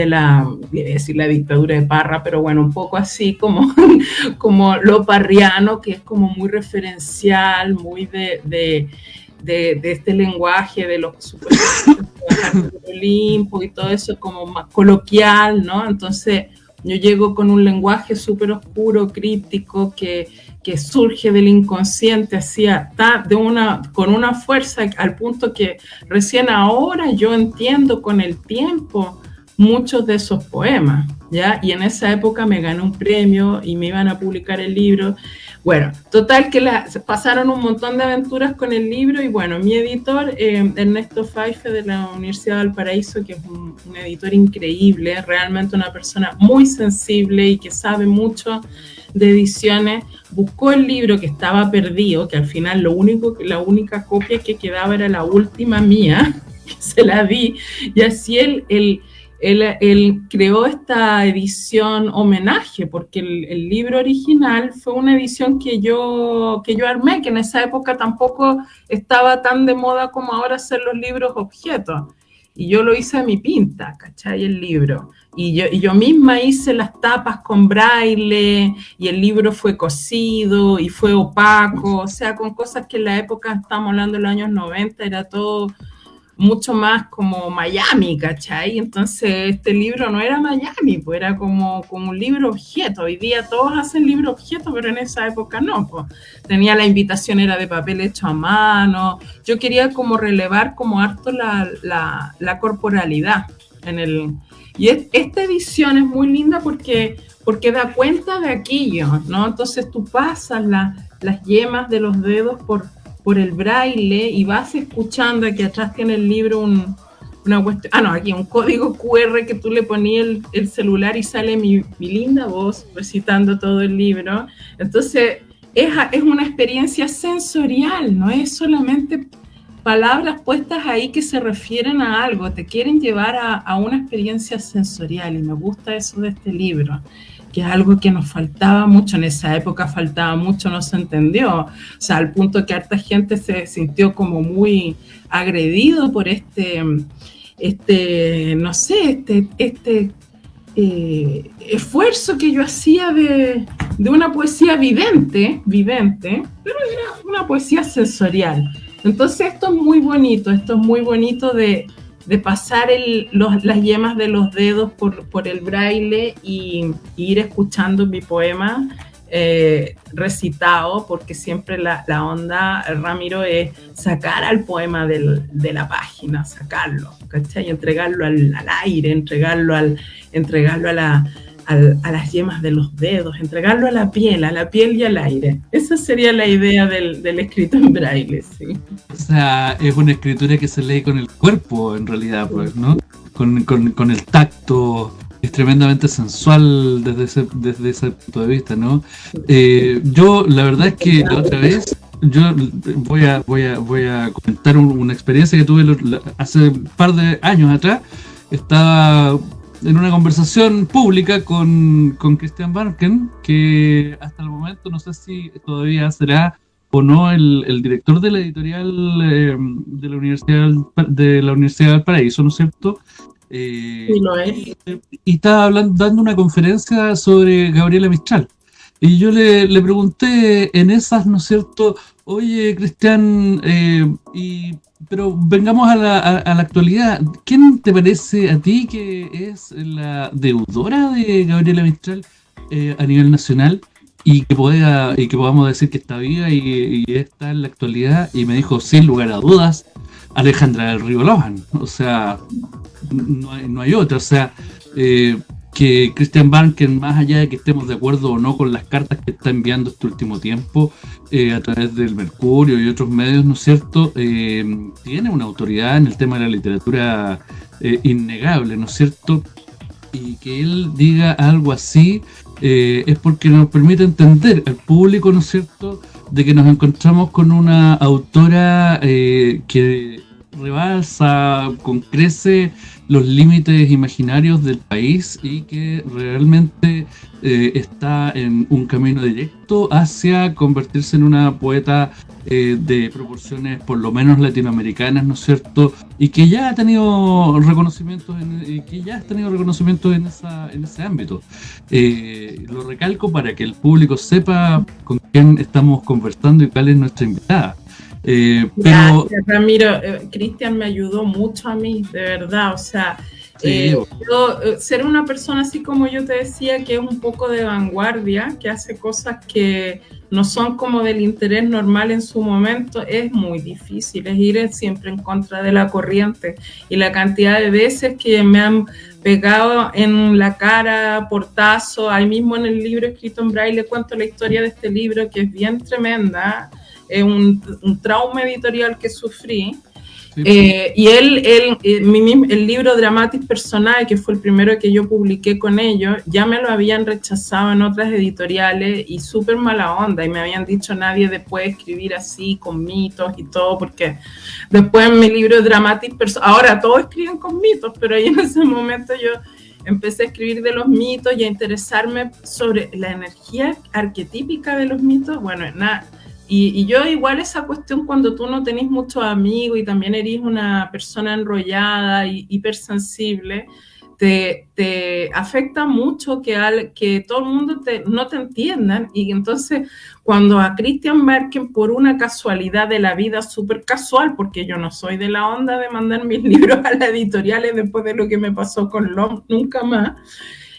la dictadura de Parra, pero bueno, un poco así como lo parriano, que es como muy referencial, muy de este lenguaje de los Olimpo y todo eso, como más coloquial, ¿no? Entonces yo llego con un lenguaje súper oscuro, críptico, que surge del inconsciente, con una fuerza al punto que recién ahora yo entiendo con el tiempo muchos de esos poemas, ¿ya? Y en esa época me gané un premio y me iban a publicar el libro. Bueno, total que pasaron un montón de aventuras con el libro, y bueno, mi editor, Ernesto Faife de la Universidad de Valparaíso, que es un editor increíble, realmente una persona muy sensible y que sabe mucho de ediciones, buscó el libro que estaba perdido, que al final la única copia que quedaba era la última mía, que se la di, y así él creó esta edición homenaje, porque el libro original fue una edición que yo armé, que en esa época tampoco estaba tan de moda como ahora hacer los libros objetos, y yo lo hice a mi pinta, ¿cachai? El libro, y yo misma hice las tapas con braille, y el libro fue cosido y fue opaco, o sea, con cosas que en la época, estamos hablando de los años 90, era todo mucho más como Miami, ¿cachai? Entonces este libro no era Miami, pues era como un libro objeto. Hoy día todos hacen libro objeto, pero en esa época no, pues. La invitación era de papel hecho a mano. Yo quería como relevar como harto la corporalidad y esta edición es muy linda porque da cuenta de aquello, ¿no? Entonces tú pasas las yemas de los dedos por el braille y vas escuchando. Aquí atrás tiene el libro una cuestión, aquí un código QR que tú le ponías el celular y sale mi linda voz recitando todo el libro. Entonces es una experiencia sensorial, no es solamente palabras puestas ahí que se refieren a algo, te quieren llevar a una experiencia sensorial, y me gusta eso de este libro, que es algo que nos faltaba mucho, en esa época faltaba mucho, no se entendió, o sea, al punto que harta gente se sintió como muy agredido por esfuerzo que yo hacía de una poesía vivente, pero era una poesía sensorial. Entonces esto es muy bonito de pasar las yemas de los dedos por el braille y ir escuchando mi poema recitado, porque siempre la onda, Ramiro, es sacar al poema de la página, sacarlo, ¿cachai? Entregarlo al aire, entregarlo a las yemas de los dedos, entregarlo a la piel y al aire. Esa sería la idea del escrito en braille, sí. O sea, es una escritura que se lee con el cuerpo, en realidad, pues, ¿no? Con el tacto. Es tremendamente sensual desde ese punto de vista, ¿no? Yo, la verdad es que la otra vez, yo voy a comentar una experiencia que tuve hace un par de años atrás. Estaba en una conversación pública con Christian Barken, que hasta el momento no sé si todavía será o no el director de la editorial de la Universidad de Valparaíso, ¿no es cierto? Sí, lo es. Y estaba dando una conferencia sobre Gabriela Mistral. Y yo le pregunté en esas, ¿no es cierto? Oye, Cristian, pero vengamos a la actualidad. ¿Quién te parece a ti que es la deudora de Gabriela Mistral a nivel nacional? Y que podamos decir que está viva y está en la actualidad. Y me dijo, sin lugar a dudas, Alejandra del Río Lohan. O sea, no hay otra. O sea, que Christian Barken, más allá de que estemos de acuerdo o no con las cartas que está enviando este último tiempo a través del Mercurio y otros medios, ¿no es cierto? Tiene una autoridad en el tema de la literatura innegable, ¿no es cierto? Y que él diga algo así es porque nos permite entender al público, ¿no es cierto?, de que nos encontramos con una autora que rebalsa con crece los límites imaginarios del país y que realmente está en un camino directo hacia convertirse en una poeta de proporciones por lo menos latinoamericanas, ¿no es cierto? Y que ya ha tenido reconocimientos en ese ámbito. Lo recalco para que el público sepa con quién estamos conversando y cuál es nuestra invitada. Pero Gracias, Ramiro. Cristian me ayudó mucho a mí, de verdad. O sea, sí, ser una persona así como yo te decía, que es un poco de vanguardia, que hace cosas que no son como del interés normal en su momento, es muy difícil, es ir siempre en contra de la corriente. Y la cantidad de veces que me han pegado en la cara, portazo, ahí mismo en el libro escrito en braille cuento la historia de este libro, que es bien tremenda. Es un trauma editorial que sufrí. sí. Y el libro Dramatis Personae, que fue el primero que yo publiqué con ellos, ya me lo habían rechazado en otras editoriales y súper mala onda, y me habían dicho nadie puede escribir así, con mitos y todo, porque después en mi libro Dramatis Personae, ahora todos escriben con mitos, pero ahí en ese momento yo empecé a escribir de los mitos y a interesarme sobre la energía arquetípica de los mitos. Bueno, nada. Y yo igual esa cuestión cuando tú no tenés muchos amigos y también eres una persona enrollada y hipersensible, te afecta mucho que todo el mundo no te entiendan. Y entonces cuando a Christian Barken, por una casualidad de la vida súper casual, porque yo no soy de la onda de mandar mis libros a las editoriales después de lo que me pasó con LOM, nunca más,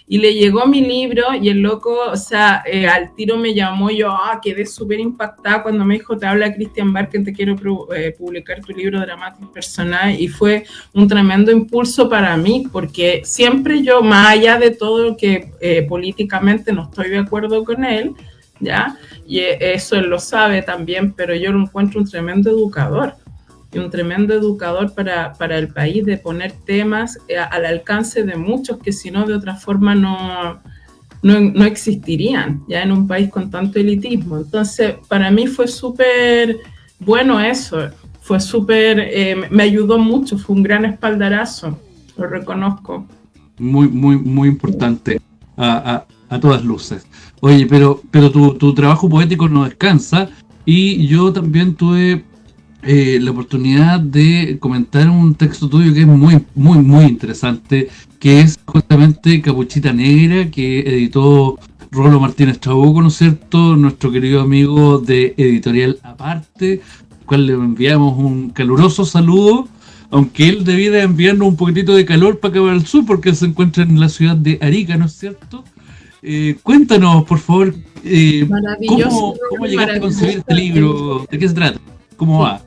y le llegó mi libro y el loco, o sea, al tiro me llamó, yo quedé súper impactada cuando me dijo, te habla Christian Barken, te quiero publicar tu libro Dramatis Personae, y fue un tremendo impulso para mí, porque siempre yo, más allá de todo lo que políticamente no estoy de acuerdo con él, ¿ya? Y eso él lo sabe también, pero yo lo encuentro un tremendo educador. Y un tremendo educador para el país, de poner temas al alcance de muchos que si no de otra forma no existirían ya en un país con tanto elitismo. Entonces para mí fue súper bueno eso, fue súper, me ayudó mucho, fue un gran espaldarazo, lo reconozco. Muy, muy, muy importante a todas luces. Oye, pero tu trabajo poético no descansa, y yo también tuve la oportunidad de comentar un texto tuyo que es muy, muy, muy interesante, que es justamente Capuchita Negra, que editó Rolo Martínez Trabuco, ¿no es cierto?, nuestro querido amigo de Editorial Aparte, al cual le enviamos un caluroso saludo, aunque él debiera enviarnos un poquitito de calor para acabar el sur, porque se encuentra en la ciudad de Arica, ¿no es cierto? Cuéntanos, por favor, ¿cómo llegaste a concebir este libro? ¿De qué se trata? ¿Cómo va?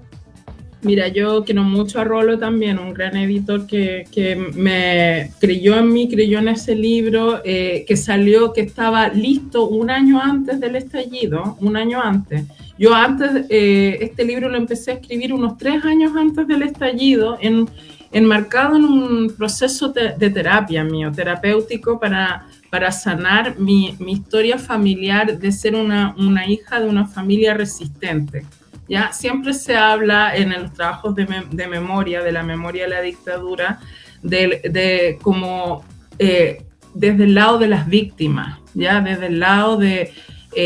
Mira, yo quiero mucho a Rolo también, un gran editor que me creyó en mí, creyó en ese libro, que salió, que estaba listo un año antes del estallido, un año antes. Yo antes, este libro lo empecé a escribir unos 3 años antes del estallido, enmarcado en un proceso de terapia mío, terapéutico, para sanar mi historia familiar de ser una hija de una familia resistente. ¿Ya? Siempre se habla en los trabajos de memoria, de la memoria de la dictadura, como desde el lado de las víctimas, ¿ya? Desde el lado de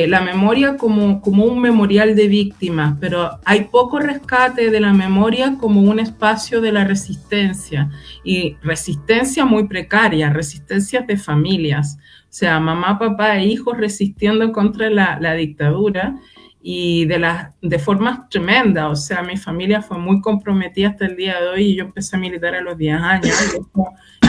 la memoria como un memorial de víctimas, pero hay poco rescate de la memoria como un espacio de la resistencia, y resistencia muy precaria, resistencias de familias, o sea, mamá, papá e hijos resistiendo contra la dictadura, y de formas tremendas. O sea, mi familia fue muy comprometida hasta el día de hoy, y yo empecé a militar a los 10 años.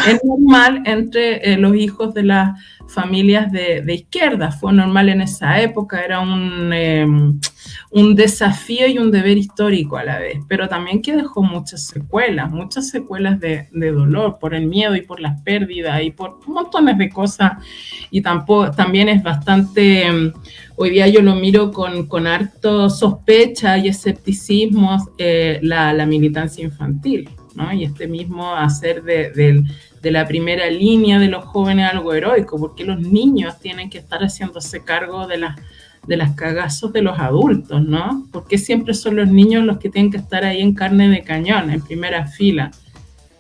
Es normal entre los hijos de las familias de izquierda, fue normal en esa época, era un desafío y un deber histórico a la vez, pero también que dejó muchas secuelas de dolor por el miedo y por las pérdidas y por montones de cosas, y también es bastante, hoy día yo lo miro con harto sospecha y escepticismo, la militancia infantil, ¿no? Y este mismo hacer de la primera línea de los jóvenes algo heroico, porque los niños tienen que estar haciéndose cargo de las cagazos de los adultos, ¿no? Porque siempre son los niños los que tienen que estar ahí en carne de cañón, en primera fila.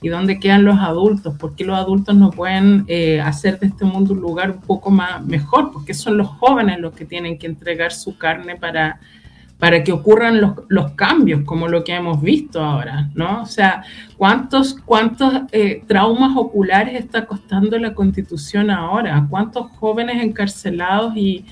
¿Y dónde quedan los adultos? ¿Por qué los adultos no pueden hacer de este mundo un lugar un poco mejor? Porque son los jóvenes los que tienen que entregar su carne para que ocurran los cambios, como lo que hemos visto ahora, ¿no? O sea, ¿cuántos traumas oculares está costando la Constitución ahora? ¿Cuántos jóvenes encarcelados y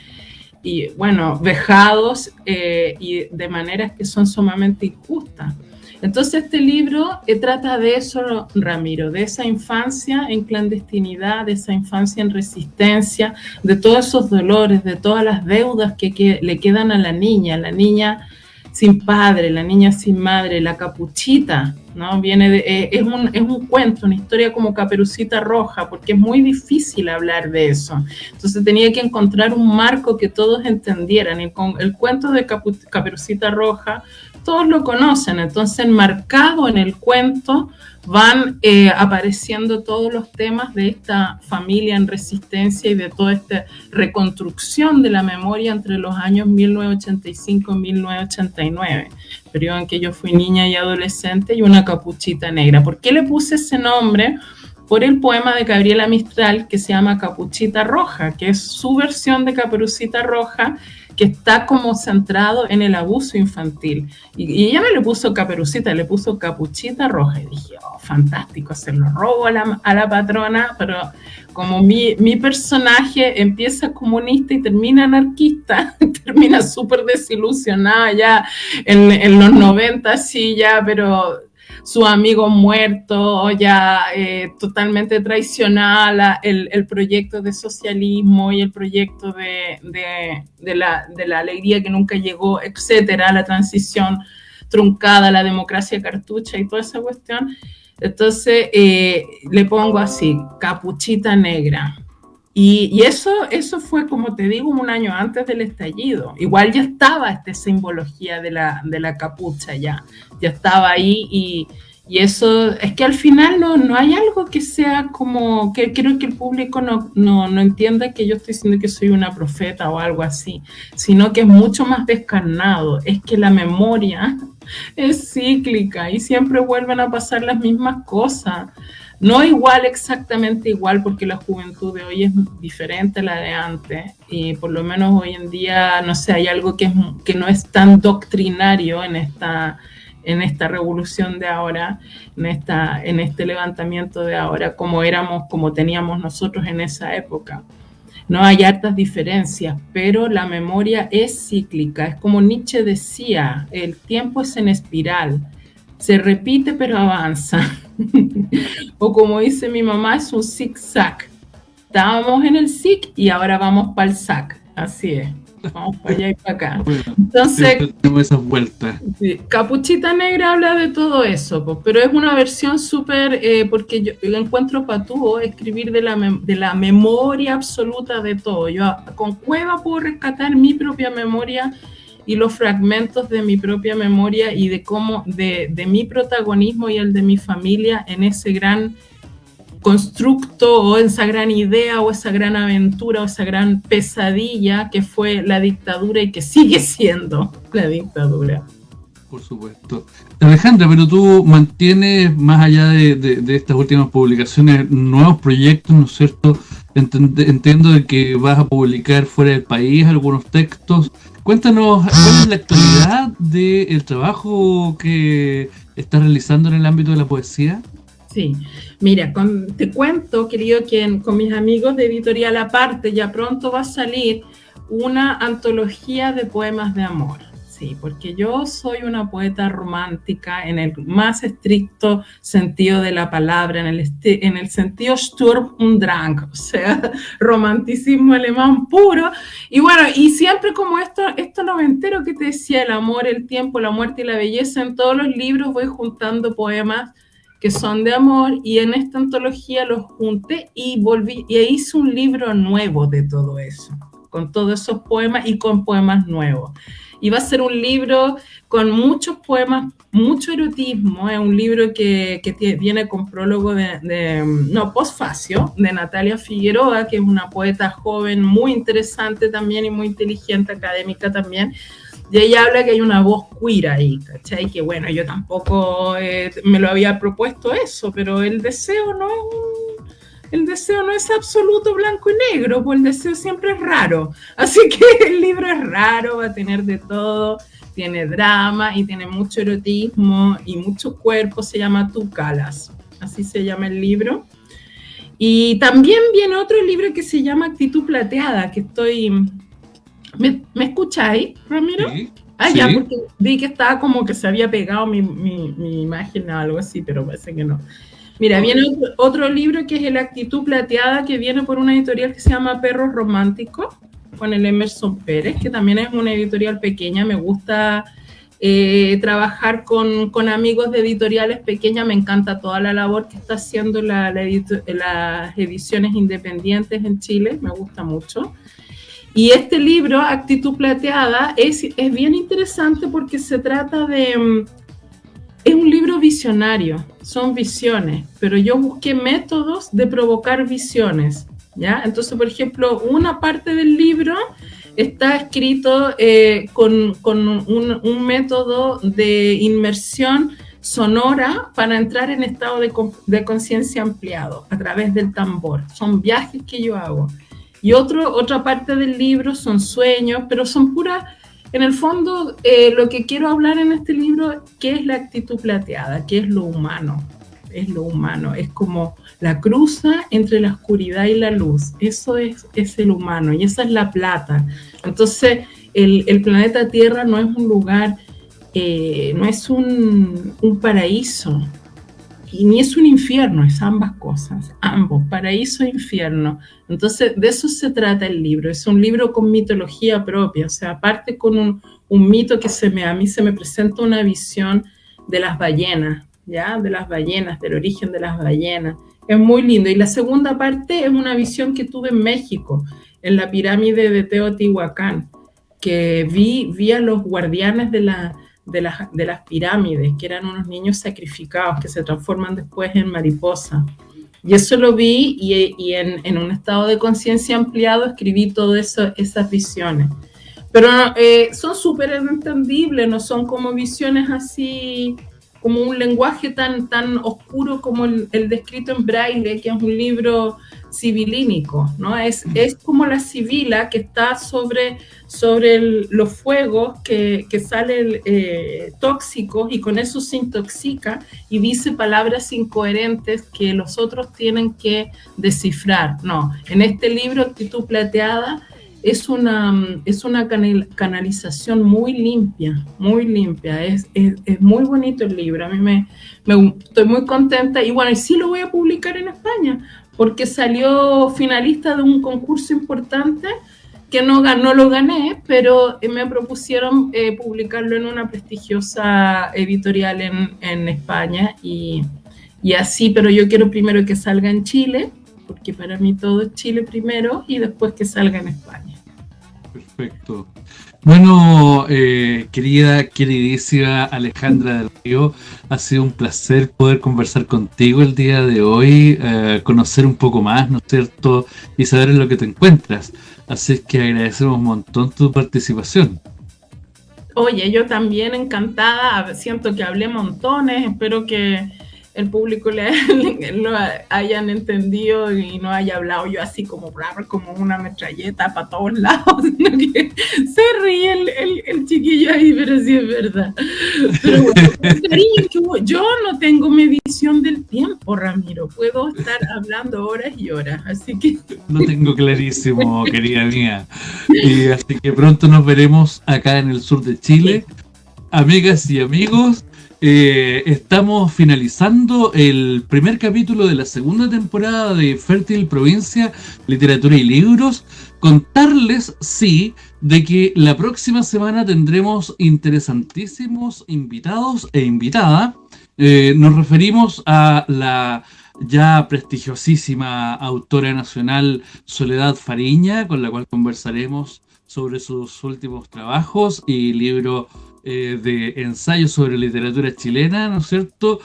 bueno, vejados y de maneras que son sumamente injustas? Entonces este libro trata de eso, Ramiro, de esa infancia en clandestinidad, de esa infancia en resistencia, de todos esos dolores, de todas las deudas que le quedan a la niña sin padre, la niña sin madre, la Capuchita, ¿no? Es un cuento, una historia como Caperucita Roja, porque es muy difícil hablar de eso. Entonces tenía que encontrar un marco que todos entendieran. El cuento de Caperucita Roja todos lo conocen, entonces enmarcado en el cuento van apareciendo todos los temas de esta familia en resistencia y de toda esta reconstrucción de la memoria entre los años 1985 y 1989, periodo en que yo fui niña y adolescente, y una capuchita negra. ¿Por qué le puse ese nombre? Por el poema de Gabriela Mistral que se llama Capuchita Roja, que es su versión de Caperucita Roja, que está como centrado en el abuso infantil. Y ella no le puso Caperucita, le puso Capuchita Roja. Y dije, oh, fantástico, se lo robo a la patrona, pero como mi personaje empieza comunista y termina anarquista, termina súper desilusionada ya en los 90, sí, ya, pero su amigo muerto, ya totalmente traicionada el proyecto de socialismo y el proyecto de la alegría que nunca llegó, etcétera, la transición truncada, la democracia cartucha y toda esa cuestión. Entonces le pongo así, Capuchita Negra. Y eso fue, como te digo, un año antes del estallido. Igual ya estaba esta simbología de la capucha, ya estaba ahí, y eso es que al final no hay algo que sea como, que creo que el público no entienda que yo estoy diciendo que soy una profeta o algo así, sino que es mucho más descarnado. Es que la memoria es cíclica y siempre vuelven a pasar las mismas cosas. No igual, exactamente igual, porque la juventud de hoy es diferente a la de antes, y por lo menos hoy en día, no sé, hay algo que no es tan doctrinario en esta revolución de ahora, en este levantamiento de ahora, como teníamos nosotros en esa época. No hay hartas diferencias, pero la memoria es cíclica, es como Nietzsche decía, el tiempo es en espiral, se repite pero avanza. O como dice mi mamá, es un zig-zag. Estábamos en el zig y ahora vamos para el zag. Así es. Vamos para allá y para acá. Entonces, tenemos esas vueltas. Sí, Capuchita Negra habla de todo eso, pero es una versión súper, porque yo encuentro patúo escribir de la memoria absoluta de todo. Yo con Cueva puedo rescatar mi propia memoria y los fragmentos de mi propia memoria y de cómo, de mi protagonismo y el de mi familia en ese gran constructo o esa gran idea o esa gran aventura o esa gran pesadilla que fue la dictadura y que sigue siendo la dictadura. Por supuesto. Alejandra, pero tú mantienes, más allá de estas últimas publicaciones, nuevos proyectos, ¿no es cierto?, Entiendo de que vas a publicar fuera del país algunos textos. Cuéntanos, ¿cuál es la actualidad del trabajo que estás realizando en el ámbito de la poesía? Sí, mira, te cuento, querido, que con mis amigos de Editorial Aparte ya pronto va a salir una antología de poemas de amor. Sí, porque yo soy una poeta romántica en el más estricto sentido de la palabra, en el sentido Sturm und Drang, o sea, romanticismo alemán puro. Y bueno, y siempre como esto noventero que te decía, el amor, el tiempo, la muerte y la belleza, en todos los libros voy juntando poemas que son de amor, y en esta antología los junté y hice un libro nuevo de todo eso, con todos esos poemas y con poemas nuevos. Y va a ser un libro con muchos poemas, mucho erotismo. Es un libro que viene con prólogo postfacio, de Natalia Figueroa, que es una poeta joven muy interesante también y muy inteligente, académica también. Y ella habla que hay una voz queer ahí, ¿cachai? Que bueno, yo tampoco me lo había propuesto eso, pero el deseo no es absoluto blanco y negro, pues el deseo siempre es raro. Así que el libro es raro, va a tener de todo, tiene drama y tiene mucho erotismo y mucho cuerpo, se llama Tú Calas, así se llama el libro. Y también viene otro libro que se llama Actitud Plateada, que estoy... ¿Me escucháis, Ramiro? Sí, Sí. Ya, porque vi que estaba como que se había pegado mi imagen o algo así, pero parece que no. Mira, viene otro libro que es El Actitud Plateada, que viene por una editorial que se llama Perros Románticos, con el Emerson Pérez, que también es una editorial pequeña. Me gusta trabajar con amigos de editoriales pequeñas. Me encanta toda la labor que está haciendo las ediciones independientes en Chile, me gusta mucho. Y este libro, Actitud Plateada, es bien interesante porque se trata de... Es un libro visionario, son visiones, pero yo busqué métodos de provocar visiones, ¿ya? Entonces, por ejemplo, una parte del libro está escrito con un método de inmersión sonora para entrar en estado de conciencia ampliado a través del tambor. Son viajes que yo hago. Y otra parte del libro son sueños, pero son puras, en el fondo, lo que quiero hablar en este libro, ¿qué es la actitud plateada? ¿Qué es lo humano? Es lo humano, es como la cruza entre la oscuridad y la luz. Eso es el humano y esa es la plata. Entonces, el planeta Tierra no es un lugar, no es un paraíso, y ni es un infierno, es ambas cosas, ambos, paraíso e infierno. Entonces, de eso se trata el libro. Es un libro con mitología propia, o sea, aparte con un mito que a mí se me presenta una visión de las ballenas, ¿ya? De las ballenas, del origen de las ballenas. Es muy lindo. Y la segunda parte es una visión que tuve en México, en la pirámide de Teotihuacán, que vi a los guardianes de las pirámides, que eran unos niños sacrificados que se transforman después en mariposa. Y eso lo vi y en un estado de conciencia ampliado escribí todas esas visiones. Pero son súper entendibles, no son como visiones así, como un lenguaje tan oscuro como el descrito en Braille, que es un libro sibilínico, ¿no? Es como la sibila que está sobre los fuegos que salen tóxicos, y con eso se intoxica y dice palabras incoherentes que los otros tienen que descifrar. No, en este libro, Actitud Plateada, es una canalización muy limpia, muy limpia. Es muy bonito el libro. A mí estoy muy contenta. Y bueno, y sí lo voy a publicar en España, porque salió finalista de un concurso importante que no lo gané, pero me propusieron publicarlo en una prestigiosa editorial en España. Y así, pero yo quiero primero que salga en Chile, porque para mí todo es Chile primero, y después que salga en España. Perfecto. Bueno, queridísima Alejandra del Río, ha sido un placer poder conversar contigo el día de hoy, conocer un poco más, ¿no es cierto?, y saber en lo que te encuentras. Así que agradecemos un montón tu participación. Oye, yo también encantada, siento que hablé montones, espero que el público lo hayan entendido y no haya hablado yo así como una metralleta para todos lados, sino que se ríe el chiquillo ahí, pero sí es verdad. Pero bueno, cariño, yo no tengo medición del tiempo, Ramiro, puedo estar hablando horas y horas, así que... Lo tengo clarísimo, querida mía. Y así que pronto nos veremos acá en el sur de Chile. Amigas y amigos, estamos finalizando el primer capítulo de la segunda temporada de Fértil Provincia, Literatura y Libros. Contarles, sí, de que la próxima semana tendremos interesantísimos invitados e invitada. Nos referimos a la ya prestigiosísima autora nacional Soledad Fariña, con la cual conversaremos sobre sus últimos trabajos y libro de ensayos sobre literatura chilena, ¿no es cierto?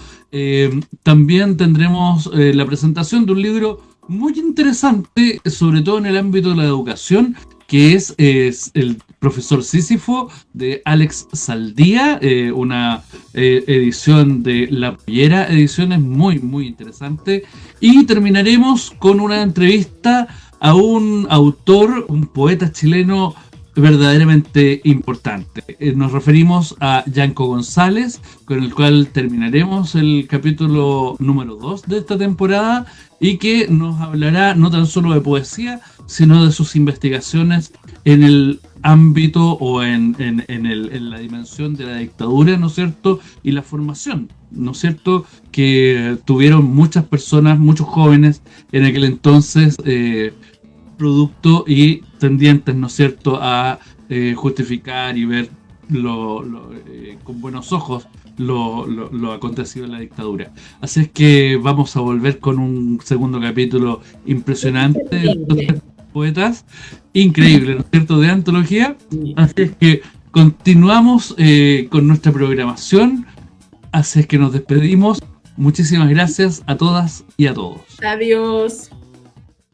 También tendremos la presentación de un libro muy interesante, sobre todo en el ámbito de la educación, que es el profesor Sísifo de Alex Saldía, una edición de La Pollera Ediciones muy, muy interesante. Y terminaremos con una entrevista a un autor, un poeta chileno verdaderamente importante. Nos referimos a Yanko González, con el cual terminaremos el capítulo número 2 de esta temporada y que nos hablará no tan solo de poesía, sino de sus investigaciones en el ámbito o en la dimensión de la dictadura, ¿no es cierto? Y la formación, ¿no es cierto? Que tuvieron muchas personas, muchos jóvenes en aquel entonces, producto y tendientes, ¿no es cierto?, a justificar y ver con buenos ojos lo acontecido en la dictadura. Así es que vamos a volver con un segundo capítulo impresionante de estos poetas, increíble, ¿no es cierto?, de antología. Así es que continuamos con nuestra programación. Así es que nos despedimos. Muchísimas gracias a todas y a todos. Adiós.